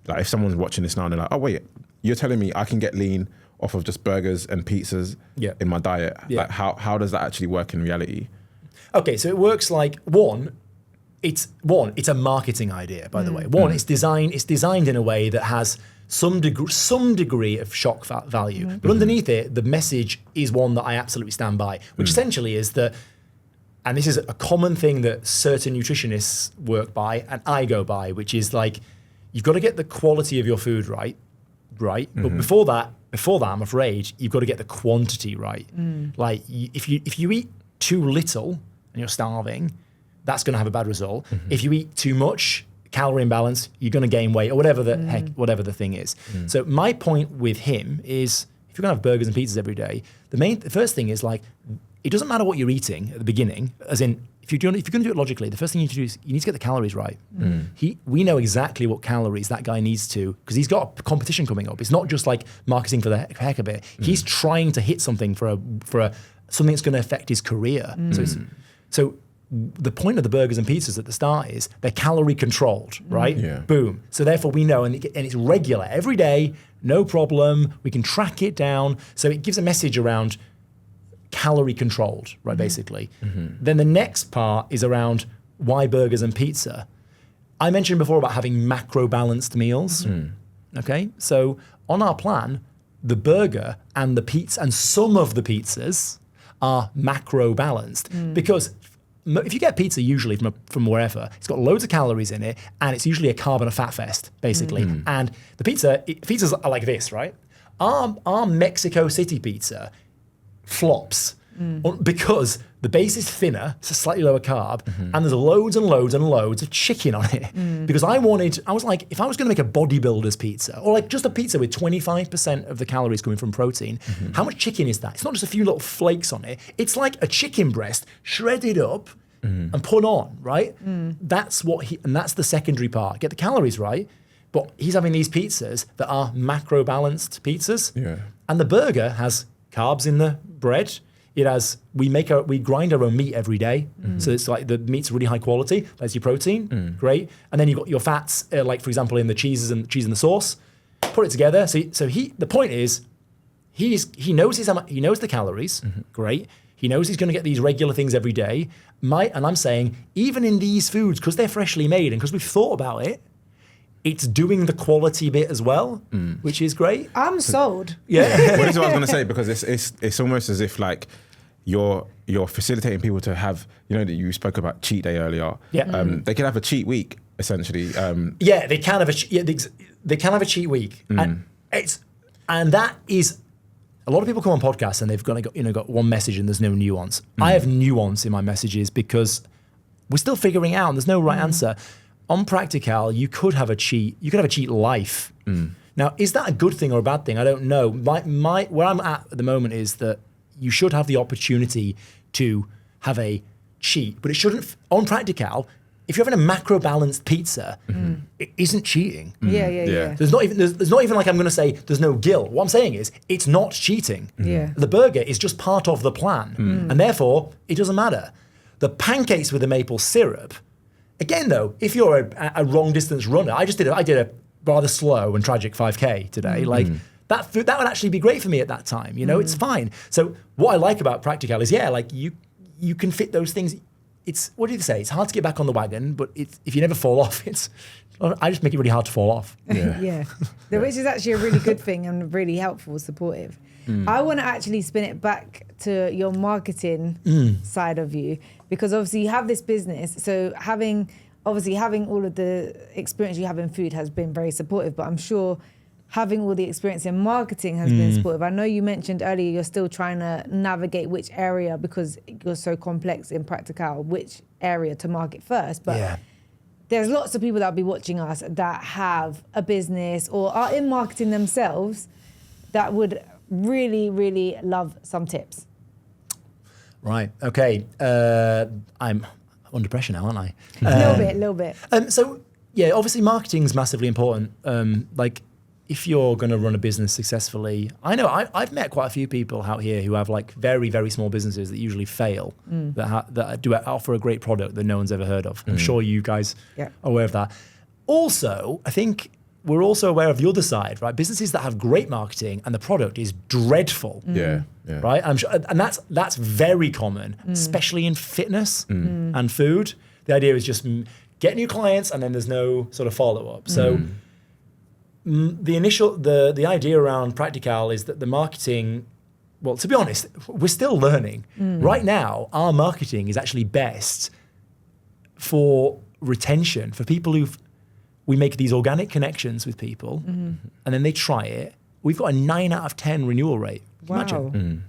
like, if someone's watching this now and they're like, oh wait, you're telling me I can get lean off of just burgers and pizzas in my diet? Yeah. Like how does that actually work in reality? Okay, so it works like it's a marketing idea, by the way. It's designed in a way that has some degree of shock value, but underneath it, the message is one that I absolutely stand by, which essentially is that. And this is a common thing that certain nutritionists work by, and I go by, which is like, you've got to get the quality of your food right? But before that, I'm afraid you've got to get the quantity right. Like, if you eat too little and you're starving, that's going to have a bad result. If you eat too much, calorie imbalance, you're going to gain weight, or whatever the thing is. So my point with him is, if you're going to have burgers and pizzas every day, the first thing is like, it doesn't matter what you're eating at the beginning, as in, if you're going to do it logically, the first thing you need to do is you need to get the calories right. We know exactly what calories that guy needs to, because he's got a competition coming up. It's not just like marketing for the heck of it. He's trying to hit something for something that's going to affect his career. So the point of the burgers and pizzas at the start is they're calorie controlled, right? Yeah. Boom. So therefore we know, and it's regular every day, no problem. We can track it down. So it gives a message around calorie controlled, right, basically. Then the next part is around why burgers and pizza. I mentioned before about having macro balanced meals. Okay, so on our plan, the burger and the pizza and some of the pizzas are macro balanced because if you get pizza usually from wherever, it's got loads of calories in it and it's usually a carb and a fat fest, basically. And the pizzas are like this, right? Our Mexico City pizza flops because the base is thinner, it's a slightly lower carb, and there's loads and loads and loads of chicken on it. Because I was like, if I was going to make a bodybuilder's pizza, or like just a pizza with 25% of the calories coming from protein, how much chicken is that? It's not just a few little flakes on it. It's like a chicken breast shredded up and put on, right? That's that's the secondary part. Get the calories right, but he's having these pizzas that are macro balanced pizzas. Yeah. And the burger has carbs in the bread. It has, we grind our own meat every day. So it's like the meat's really high quality. That's your protein, great. And then you've got your fats, like for example in the cheese and the sauce. Put it together. So the point is, he knows the calories, great. He knows he's going to get these regular things every day. And I'm saying, even in these foods, because they're freshly made and because we've thought about it, it's doing the quality bit as well, which is great. I'm sold. Yeah. Well, this is what I was going to say, because it's almost as if like you're facilitating people to have, that you spoke about cheat day earlier. Yeah. They can have a cheat week essentially. Yeah, they can have they can have a cheat week, and that is. A lot of people come on podcasts and they've got one message and there's no nuance. I have nuance in my messages because we're still figuring out and there's no right answer. On Practical, you could have a cheat. You could have a cheat life. Now, is that a good thing or a bad thing? I don't know. Where I'm at the moment is that you should have the opportunity to have a cheat, but it shouldn't. On Practical, if you're having a macro balanced pizza, it isn't cheating. Yeah. There's not even like I'm going to say there's no guilt. What I'm saying is it's not cheating. Yeah. The burger is just part of the plan, and therefore it doesn't matter. The pancakes with the maple syrup. Again, though, if you're a long distance runner, I did rather slow and tragic 5K today. Like that would actually be great for me at that time. You know, it's fine. So what I like about Practical is, like you can fit those things. It's, what do you say? It's hard to get back on the wagon, but if you never fall off, I just make it really hard to fall off. Yeah. Which is actually a really good thing and really helpful, supportive. I want to actually spin it back to your marketing side of you, because obviously you have this business. So having all of the experience you have in food has been very supportive, but I'm sure having all the experience in marketing has been supportive. I know you mentioned earlier you're still trying to navigate which area, because you're so complex in Practical, which area to market first. But there's lots of people that'll be watching us that have a business or are in marketing themselves that would really, really love some tips. Right. Okay. I'm under pressure now, aren't I? A little bit. So yeah, obviously marketing's massively important. Like if you're going to run a business successfully, I know I've met quite a few people out here who have like very, very small businesses that usually fail, that do offer a great product that no one's ever heard of. I'm sure you guys are aware of that. Also, I think we're also aware of the other side, right? Businesses that have great marketing and the product is dreadful. Right? I'm sure, and that's very common, especially in fitness and food. The idea is just get new clients and then there's no sort of follow-up. So the idea around Practical is that the marketing, well, to be honest, we're still learning. Right now, our marketing is actually best for retention, for people we make these organic connections with people and then they try it. We've got a 9 out of 10 renewal rate. Wow. Imagine.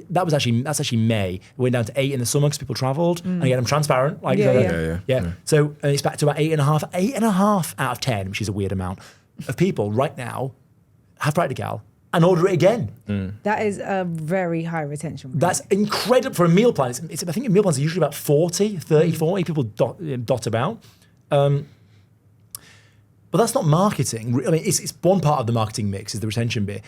That's actually May. It went down to 8 in the summer because people traveled. And again, I'm transparent. Like So it's back to about 8.5 out of 10, which is a weird amount of people right now have Practical and order it again. That is a very high retention rate. That's incredible for a meal plan. I think meal plans are usually about 40 people dot about. But that's not marketing. I mean, it's one part of the marketing mix is the retention bit.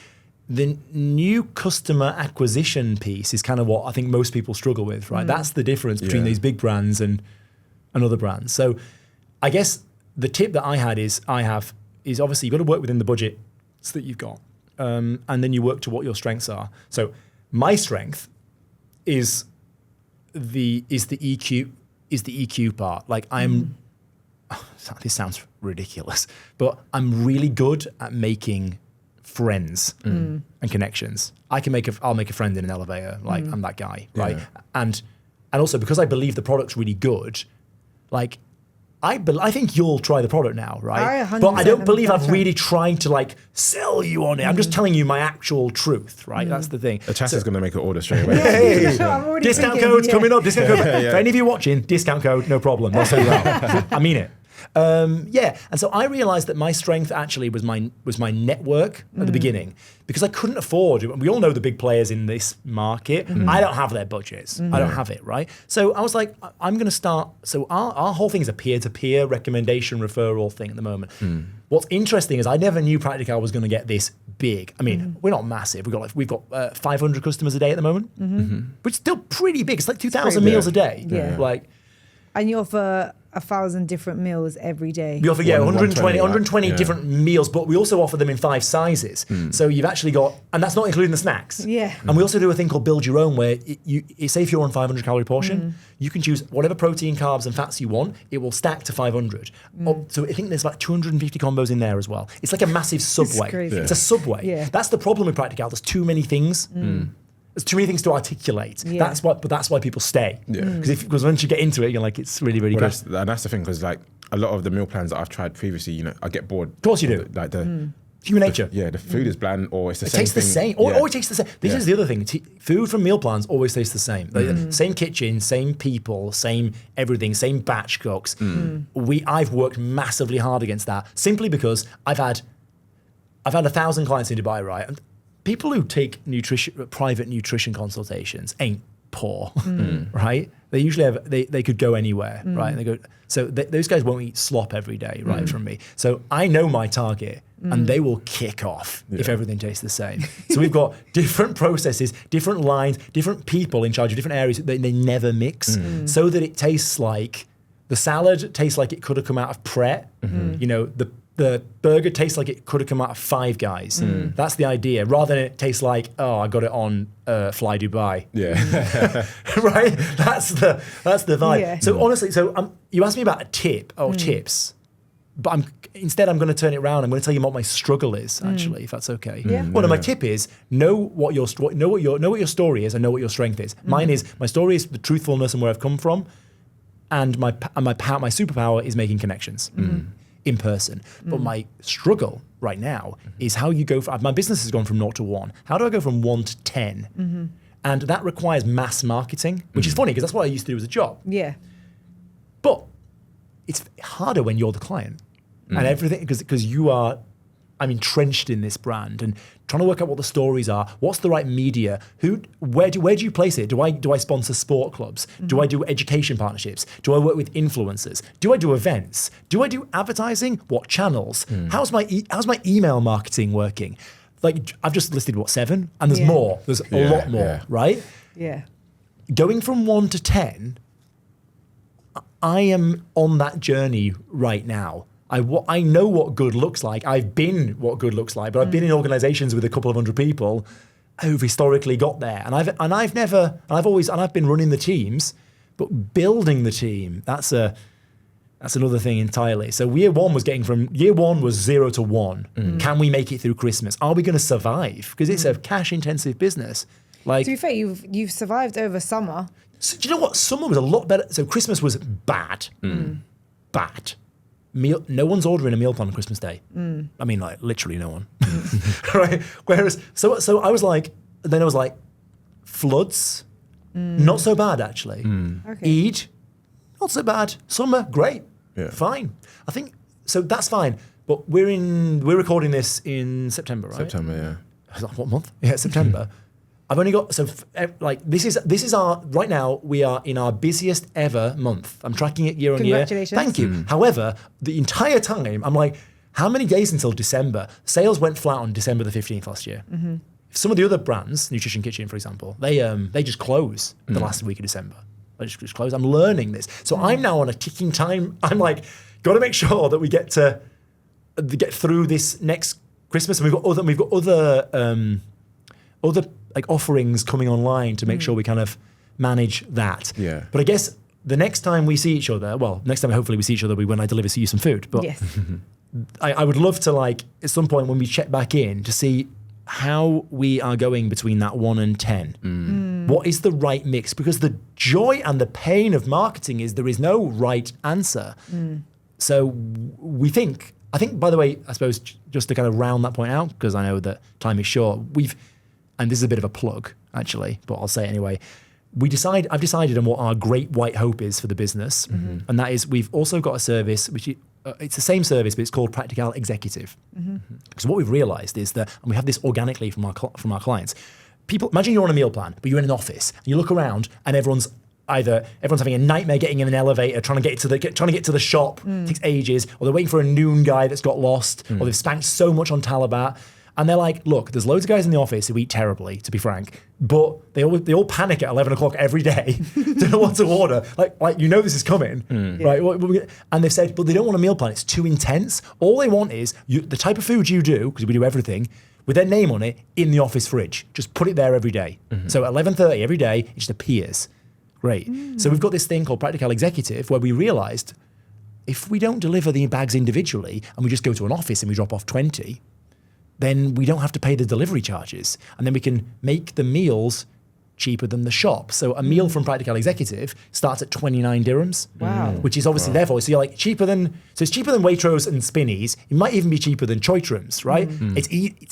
The new customer acquisition piece is kind of what I think most people struggle with, right? That's the difference between these big brands and other brands. So I guess the tip that I have is obviously you've got to work within the budget that you've got. And then you work to what your strengths are. So my strength is the EQ part. Like this sounds ridiculous, but I'm really good at making friends and connections. I'll make a friend in an elevator. Like I'm that guy, right? And also because I believe the product's really good, like I think you'll try the product now, right? But I don't believe I've really tried to like sell you on it. I'm just telling you my actual truth, right? That's the thing. Chasta's going to make an order straight away. Discount code's coming up. Discount code. For any of you watching, discount code, no problem. I'll sell you out. I mean it. And so I realized that my strength actually was my network at the beginning, because I couldn't afford, we all know the big players in this market. I don't have their budgets. I don't have it, right? So I was like, I'm going to start. So our whole thing is a peer-to-peer recommendation referral thing at the moment. What's interesting is I never knew Practical was going to get this big. I mean, we're not massive. We've got 500 customers a day at the moment, which is still pretty big. It's like 2,000 meals a day. And you offer 1,000 different meals every day. We offer 120 different meals, but we also offer them in 5 sizes. So you've actually got, and that's not including the snacks. And we also do a thing called Build Your Own, where you say if you're on 500 calorie portion, you can choose whatever protein, carbs, and fats you want. It will stack to 500. So I think there's about 250 combos in there as well. It's like a massive Subway. It's a Subway. That's the problem with Practical. There's too many things. There's too many things to articulate. That's why people stay. Because once you get into it, you're like, it's really, really good. That's the thing, because like a lot of the meal plans that I've tried previously, I get bored. Of course you do. Human nature. The food is bland, or it's the same. It tastes the same. Or it tastes the same. This is the other thing. Food from meal plans always tastes the same. Same kitchen, same people, same everything, same batch cooks. I've worked massively hard against that, simply because I've had 1,000 clients in Dubai, right? And people who take private nutrition consultations ain't poor, right? They usually have, they could go anywhere, right? And they go, so those guys won't eat slop every day, right, from me. So I know my target, and they will kick off if everything tastes the same. So we've got different processes, different lines, different people in charge of different areas. They never mix, so that it tastes like, the salad tastes like it could have come out of Pret. The the burger tastes like it could have come out of Five Guys. That's the idea, rather than it tastes like, oh, I got it on Fly Dubai. Yeah. Right? That's the vibe. Yeah. So honestly, you asked me about a tip or tips, but instead I'm going to turn it around. I'm going to tell you what my struggle is, actually, if that's okay. Yeah. Well, my tip is know what your story is and know what your strength is. Mine is, my story is the truthfulness and where I've come from, and my superpower is making connections in person. But my struggle right now is how you go from, my business has gone from 0 to 1. How do I go from 1 to 10? And that requires mass marketing, which is funny because that's what I used to do as a job. Yeah. But it's harder when you're the client and everything, because you are, entrenched in this brand and trying to work out what the stories are. What's the right media? Where do you place it? Do I sponsor sport clubs? Do I do education partnerships? Do I work with influencers? Do I do events? Do I do advertising? What channels? How's my email marketing working? Like, I've just listed 7, and there's more. There's a lot more, right? Yeah. Going from 1 to 10, I am on that journey right now. I know what good looks like. I've been what good looks like, but I've been in organizations with a couple of hundred people who've historically got there. And I've been running the teams, but building the team, that's another thing entirely. So year one was 0 to 1. Can we make it through Christmas? Are we going to survive? Because it's a cash intensive business. Like, To be fair, you've survived over summer. So, do you know what? Summer was a lot better. So Christmas was bad. Bad. No one's ordering a meal plan on Christmas Day. Like literally no one. Right? Whereas, so I was like, floods, not so bad actually. Okay. Eid, not so bad. Summer, great, fine. I think so. That's fine. But we're recording this in September, right? September, yeah. What month? Yeah, September. I've only got, this is our, right now, we are in our busiest ever month. I'm tracking it year on year. Congratulations. Thank you. However, the entire time, I'm like, how many days until December? Sales went flat on December the 15th last year. Some of the other brands, Nutrition Kitchen, for example, they just close the last week of December. They just close. I'm learning this. So I'm now on a ticking time. I'm like, got to make sure that we get through this next Christmas. And we've got other like offerings coming online to make sure we kind of manage that. Yeah. But I guess the next time we see each other, next time hopefully we see each other, when I deliver you some food. But Yes. I would love to, like, at some point when we check back in, to see how we are going between that 1 and 10. What is the right mix? Because the joy and the pain of marketing is there is no right answer. So I think, by the way, I suppose just to kind of round that point out, because I know that time is short, and this is a bit of a plug, actually, but I'll say it anyway. I've decided on what our great white hope is for the business, and that is we've also got a service which it's the same service, but it's called Practical Executive. Because what we've realised is that, and we have this organically from our clients. People, imagine you're on a meal plan, but you're in an office, and you look around, and everyone's having a nightmare getting in an elevator, trying to get to the shop, takes ages, or they're waiting for a noon guy that's got lost, or they've spanked so much on Talabat. And they're like, look, there's loads of guys in the office who eat terribly, to be frank, but they all panic at 11 o'clock every day, don't know what to order. Like this is coming, right? And they've said, but they don't want a meal plan. It's too intense. All they want is the type of food you do, because we do everything, with their name on it in the office fridge. Just put it there every day. So at 11:30 every day, it just appears. Great. So we've got this thing called Practical Executive, where we realized if we don't deliver the bags individually and we just go to an office and we drop off 20, then we don't have to pay the delivery charges. And then we can make the meals cheaper than the shop. So a meal from Practical Executive starts at 29 dirhams. Wow. Which is obviously therefore, so you're like it's cheaper than Waitrose and Spinneys. It might even be cheaper than Choitrums, right? It's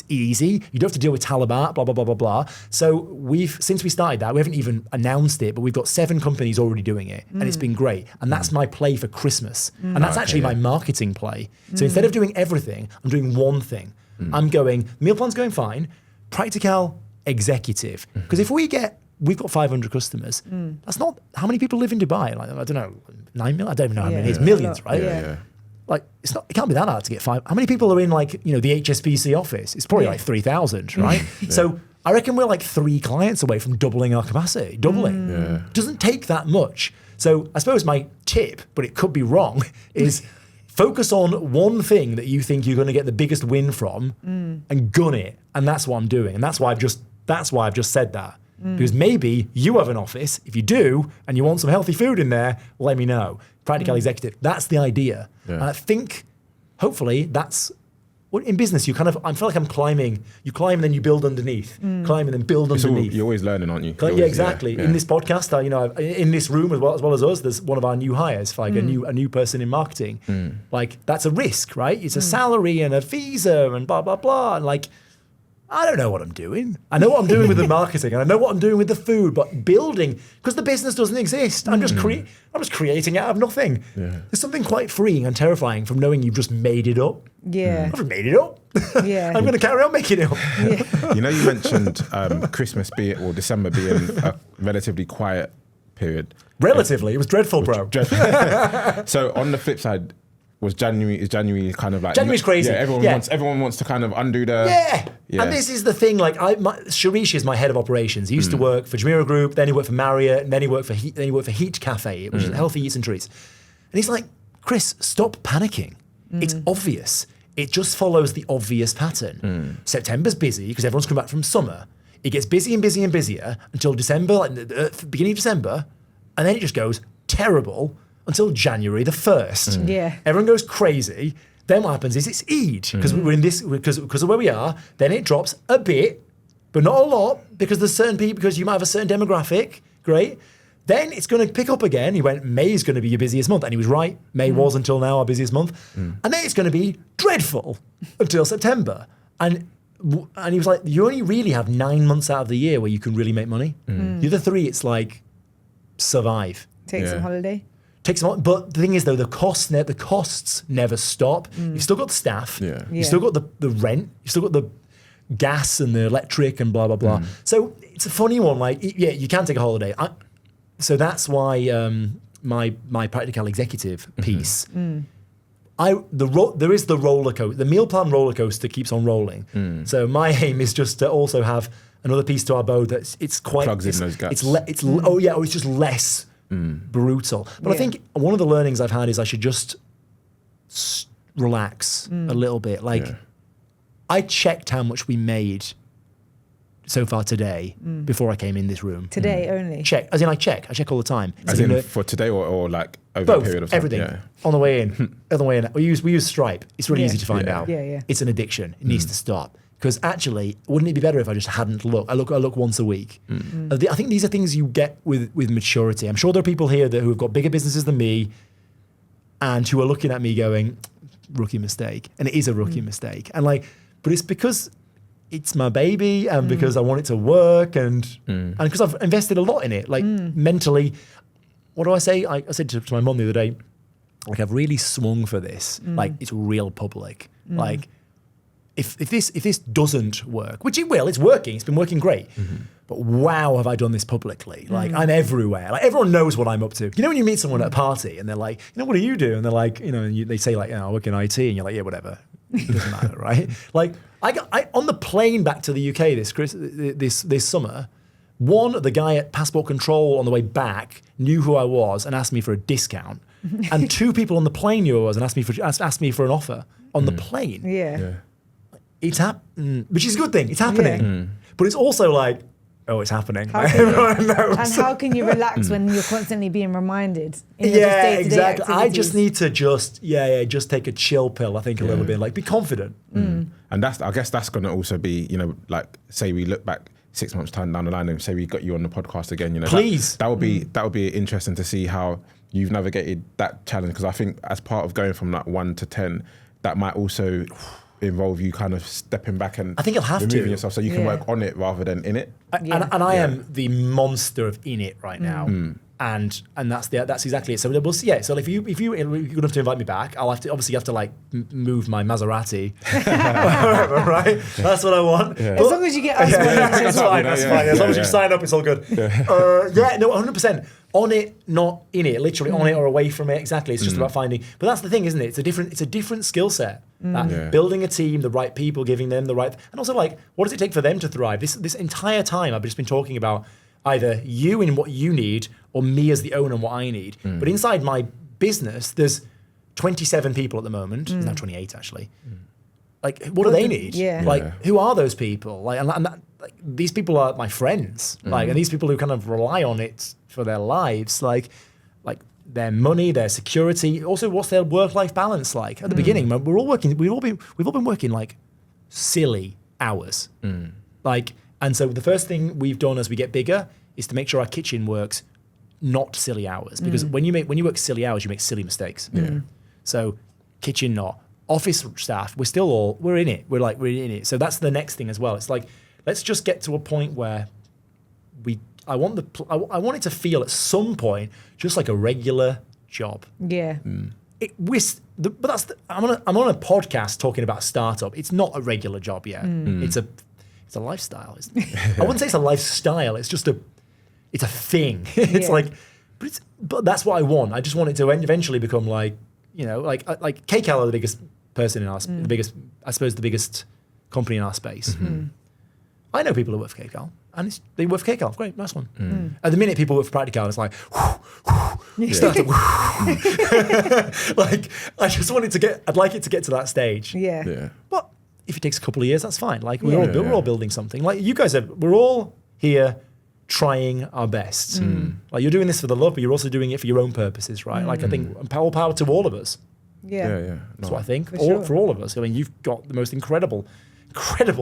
easy. You don't have to deal with Talabat, blah, blah, blah, blah, blah. So since we started that, we haven't even announced it, but we've got 7 companies already doing it. And it's been great. And that's my play for Christmas. And that's actually my marketing play. So instead of doing everything, I'm doing one thing. I'm going, meal plan's going fine, Practical Executive. Because if we've got 500 customers, that's not, how many people live in Dubai? Like, I don't know, 9 million? I don't even know how many. It's millions, right? Yeah. Like, it can't be that hard to get 5. How many people are in, like, the HSBC office? It's probably like 3,000, right? So I reckon we're like 3 clients away from doubling our capacity. Doubling. It doesn't take that much. So I suppose my tip, but it could be wrong, is focus on one thing that you think you're going to get the biggest win from and gun it. And that's what I'm doing. And that's why I've just said that. Because maybe you have an office. If you do, and you want some healthy food in there, let me know. Practical executive. That's the idea. Yeah. And I think, hopefully, that's what in business you I feel like I'm climbing. You climb and then you build underneath. Climb and then build underneath. You're always learning, aren't you? Yeah, exactly. Yeah. In this podcast, in this room as well as us, there's one of our new hires, like a new person in marketing. Like that's a risk, right? It's a salary and a visa and blah blah blah. And like, I don't know what I'm doing. I know what I'm doing with the marketing and I know what I'm doing with the food, but building, because the business doesn't exist. I'm just creating out of nothing. Yeah. There's something quite freeing and terrifying from knowing you've just made it up. Yeah. I've made it up. Yeah. I'm going to carry on making it up. Yeah. You mentioned Christmas or December being a relatively quiet period. Relatively. It was dreadful, bro. So on the flip side, is January kind of like... January's crazy. Yeah, everyone wants to kind of undo the... Yeah. And this is the thing, like, Sharish is my head of operations. He used to work for Jumeirah Group, then he worked for Marriott, and then he worked for Heat Cafe, which is Healthy Eats and Treats. And he's like, Chris, stop panicking. It's obvious. It just follows the obvious pattern. September's busy because everyone's coming back from summer. It gets busy and busy and busier until December, like the beginning of December, and then it just goes terrible until January the 1st. Yeah. Everyone goes crazy. Then what happens is it's Eid, because we're in this, because of where we are, then it drops a bit, but not a lot, because there's certain people, because you might have a certain demographic, great. Then it's going to pick up again. He went, May's going to be your busiest month. And he was right. May was until now our busiest month. And then it's going to be dreadful until September. And he was like, you only really have 9 months out of the year where you can really make money. The other 3, it's like, survive. Take some holiday. Take some, but the thing is though, the costs never stop. You've still got the staff. Yeah. You've still got the rent. You've still got the gas and the electric and blah, blah, blah. So it's a funny one. Like, yeah, you can take a holiday. So that's why my practical executive piece. There is the roller coaster. The meal plan roller coaster keeps on rolling. So my aim is just to also have another piece to our bow that it's quite plugs in those gaps. It's just less brutal. But I think one of the learnings I've had is I should just relax a little bit. Like I checked how much we made so far today before I came in this room. Today only? Check. As in I check all the time. As in for today or like over both, a period of time? Everything. Yeah. On the way in, on the way in. We use Stripe. It's really easy to find out. Yeah. It's an addiction. It needs to stop. Because actually, wouldn't it be better if I just hadn't looked? I look once a week. I think these are things you get with maturity. I'm sure there are people here who have got bigger businesses than me and who are looking at me going, rookie mistake. And it is a rookie mistake. And but it's because it's my baby and because I want it to work and because I've invested a lot in it. Like mentally, what do I say? I said to my mom the other day, like I've really swung for this. Like it's real public. Like if this doesn't work, which it will, it's working, it's been working great. But wow, have I done this publicly? Like I'm everywhere. Like everyone knows what I'm up to. You know when you meet someone at a party and they're like, what do you do? And they're like, and they say like, I work in IT, and you're like, yeah, whatever. It doesn't matter, right? Like I on the plane back to the UK this summer, the guy at Passport Control on the way back knew who I was and asked me for a discount. And 2 people on the plane knew who I was and asked me for an offer on the plane. Yeah. It's which is a good thing. It's happening. But it's also like, oh, it's happening. Everyone knows. And how can you relax when you're constantly being reminded? Exactly. I just need to just take a chill pill, I think, a little bit. Like, be confident. And I guess that's going to also be, like, say we look back 6 months time down the line and say we got you on the podcast again, Please. That would be interesting to see how you've navigated that challenge, because I think as part of going from like 1 to 10, that might also involve you kind of stepping back and I think you'll have removing to yourself so you can work on it rather than in it. And I am the monster of in it right now. And that's exactly it. So we'll see. So if you're good enough to invite me back, I'll have to like move my Maserati, right? That's what I want. Yeah. As long as you get us money, that's fine. As long as you sign up, it's all good. 100%. On it, not in it. Literally on it or away from it. Exactly. It's just about finding. But that's the thing, isn't it? It's a different skill set. Building a team, the right people, giving them the right, and also like, what does it take for them to thrive? This entire time, I've just been talking about either you in what you need or me as the owner and what I need. But inside my business, there's 27 people at the moment. It's now 28 actually. Like, what do they need? Like, who are those people? Like, and that, like, these people are my friends. Like, and these people who kind of rely on it for their lives. Like their money, their security. Also, what's their work-life balance like? At the beginning, we've all been working like silly hours. Like, and so the first thing we've done as we get bigger is to make sure our kitchen works not silly hours, because when you work silly hours, you make silly mistakes. So kitchen not. Office staff, we're in it. We're in it. So that's the next thing as well. It's like, let's just get to a point where I want it to feel at some point just like a regular job. Yeah. I'm on a podcast talking about a startup. It's not a regular job yet. It's a lifestyle. I wouldn't say it's a lifestyle. It's just it's a thing. It's like, but that's what I want. I just want it to eventually become like, you know, like KCal are the biggest person in our, the biggest company in our space. I know people who work for KCal, and they work for KCal. Great, nice one. At the minute, people work for Practical, it's like, start to, like, I just want it to get. I'd like it to get to that stage. Yeah. But if it takes a couple of years, that's fine. Like we're all building something. Like you guys we're all here trying our best. Like you're doing this for the love, but you're also doing it for your own purposes, right? Like I think all power to all of us. Yeah. That's what I think. For all of us. I mean, you've got the most incredible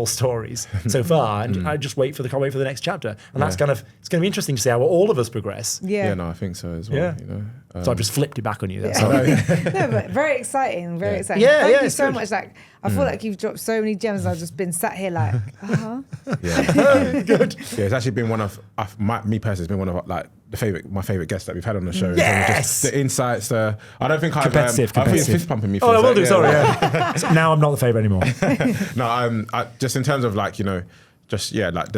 stories so far, and I just can't wait for the next chapter. And that's it's going to be interesting to see how all of us progress. Yeah. I think so as well. Yeah. You know, so I've just flipped it back on you. That's No, but very exciting. Thank you so much. Like, I feel like you've dropped so many gems. I've just been sat here like, Good. Yeah, it's actually been one of me personally. It's been one of like my favorite guests that we've had on the show. Yes, the insights. I don't think I've competitive. I think you're fist pumping me. I will do. Sorry. Yeah. So now I'm not the favorite anymore. No, just in terms of like, you know, just like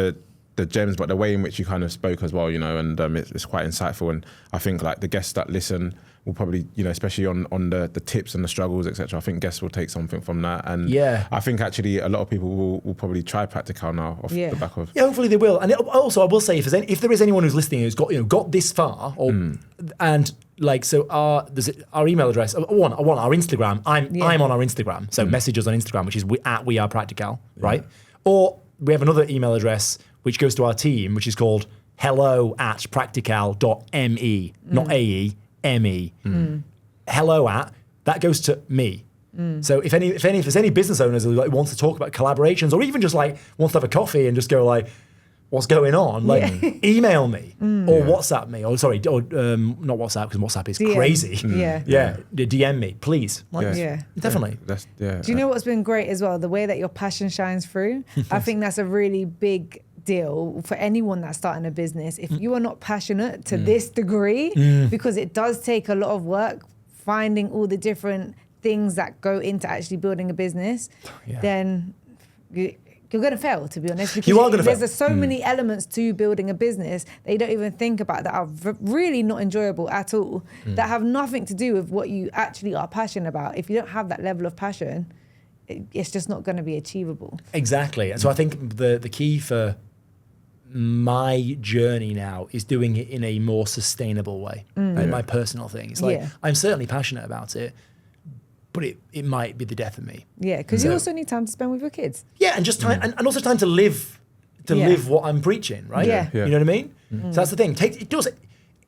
the gems, but the way in which you kind of spoke as well, you know, and it's quite insightful. And I think like the guests that listen will probably, you know, especially on the tips and the struggles, etc. I think guests will take something from that. And I think actually a lot of people will probably try Practical now off the back of. Yeah, hopefully they will. And also I will say, if there is anyone who's listening who's got this far, and like, so our email address, our Instagram, I'm on our Instagram. So message us on Instagram, which is we are Practical, right? Or we have another email address which goes to our team, which is called hello@practical.me, not AE, ME. That goes to me. So if there's any business owners who like wants to talk about collaborations, or even just like wants to have a coffee and just go like, what's going on? Like email me or WhatsApp me, or sorry, or not WhatsApp, because WhatsApp is crazy. DM me, please. Definitely. Do you know what's been great as well? The way that your passion shines through. I think that's a really big deal for anyone that's starting a business. If you are not passionate to this degree, because it does take a lot of work finding all the different things that go into actually building a business, then you're going to fail, to be honest. Because you are going to fail. There's so many elements to building a business that you don't even think about, that are really not enjoyable at all, that have nothing to do with what you actually are passionate about. If you don't have that level of passion, it's just not going to be achievable. Exactly. And so I think the key for my journey now is doing it in a more sustainable way. My personal thing. It's like, I'm certainly passionate about it, but it might be the death of me. Yeah, because you also need time to spend with your kids. Yeah, and just time, and also time to live what I'm preaching, right? Yeah. You know what I mean? So that's the thing.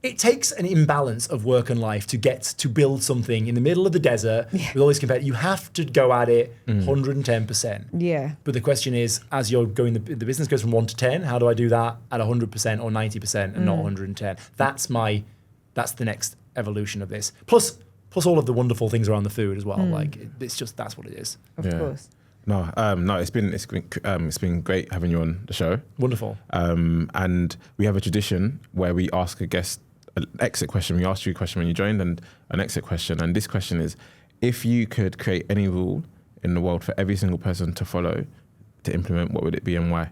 It takes an imbalance of work and life to get to build something in the middle of the desert with all these competitors. You have to go at it 110%. Yeah. But the question is, as you're going, the business goes from 1 to 10. How do I do that at 100% or 90% and not 110? That's the next evolution of this. Plus all of the wonderful things around the food as well. Like it's just, that's what it is. Of course. No, it's been great having you on the show. Wonderful. And we have a tradition where we ask a guest an exit question. We asked you a question when you joined, and an exit question. And this question is, if you could create any rule in the world for every single person to follow, to implement, what would it be and why?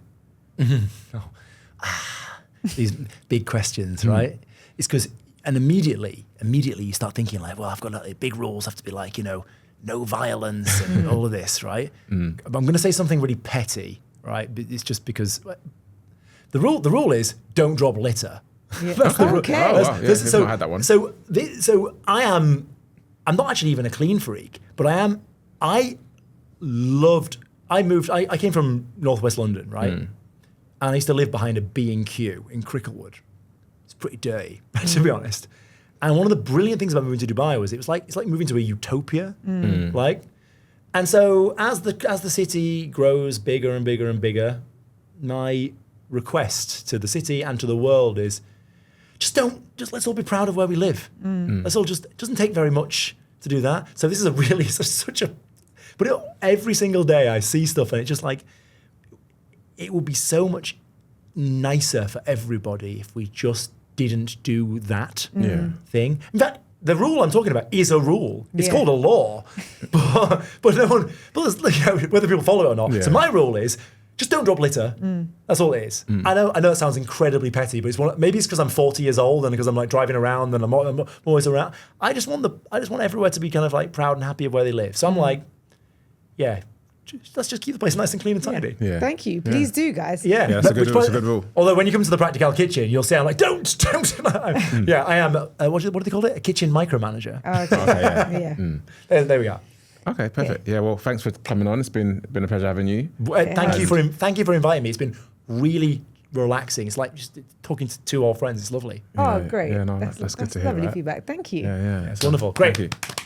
These big questions, right? It's because, and immediately you start thinking like, well, I've got big rules have to be like, you know, no violence and all of this, right? But I'm going to say something really petty, right? But it's just because the rule is don't drop litter. Yeah. Okay. Oh, wow. I've not had that one. So I am I'm not actually even a clean freak, but I am. I came from northwest London, right? And I used to live behind a B&Q in Cricklewood. It's pretty dirty, to be honest. And one of the brilliant things about moving to Dubai was it's like moving to a utopia, like. And so as the city grows bigger and bigger and bigger, my request to the city and to the world is just let's all be proud of where we live. Let's all it doesn't take very much to do that. So this is every single day I see stuff and it's just like, it would be so much nicer for everybody if we just didn't do that thing. In fact, the rule I'm talking about is a rule. It's called a law, but no one, whether people follow it or not. Yeah. So my rule is just don't drop litter. That's all it is. I know it sounds incredibly petty, but maybe it's because I'm 40 years old and because I'm like driving around and I'm always around. I just want everywhere to be kind of like proud and happy of where they live. So I'm like, let's just keep the place nice and clean and tidy. Yeah. Thank you. Please do, guys. Yeah, that's a good rule. Although when you come to the practical kitchen, you'll say, I'm like, don't. Yeah, I am, what do they call it? A kitchen micromanager. Oh, okay. There we are. Okay, perfect. Yeah, well, thanks for coming on. It's been a pleasure having you. Thank you for inviting me. It's been really relaxing. It's like just talking to two old friends. It's lovely. Oh, great. Yeah, no, that's good to hear. Lovely right? feedback. Thank you. Yeah. It's wonderful. Great. Thank you.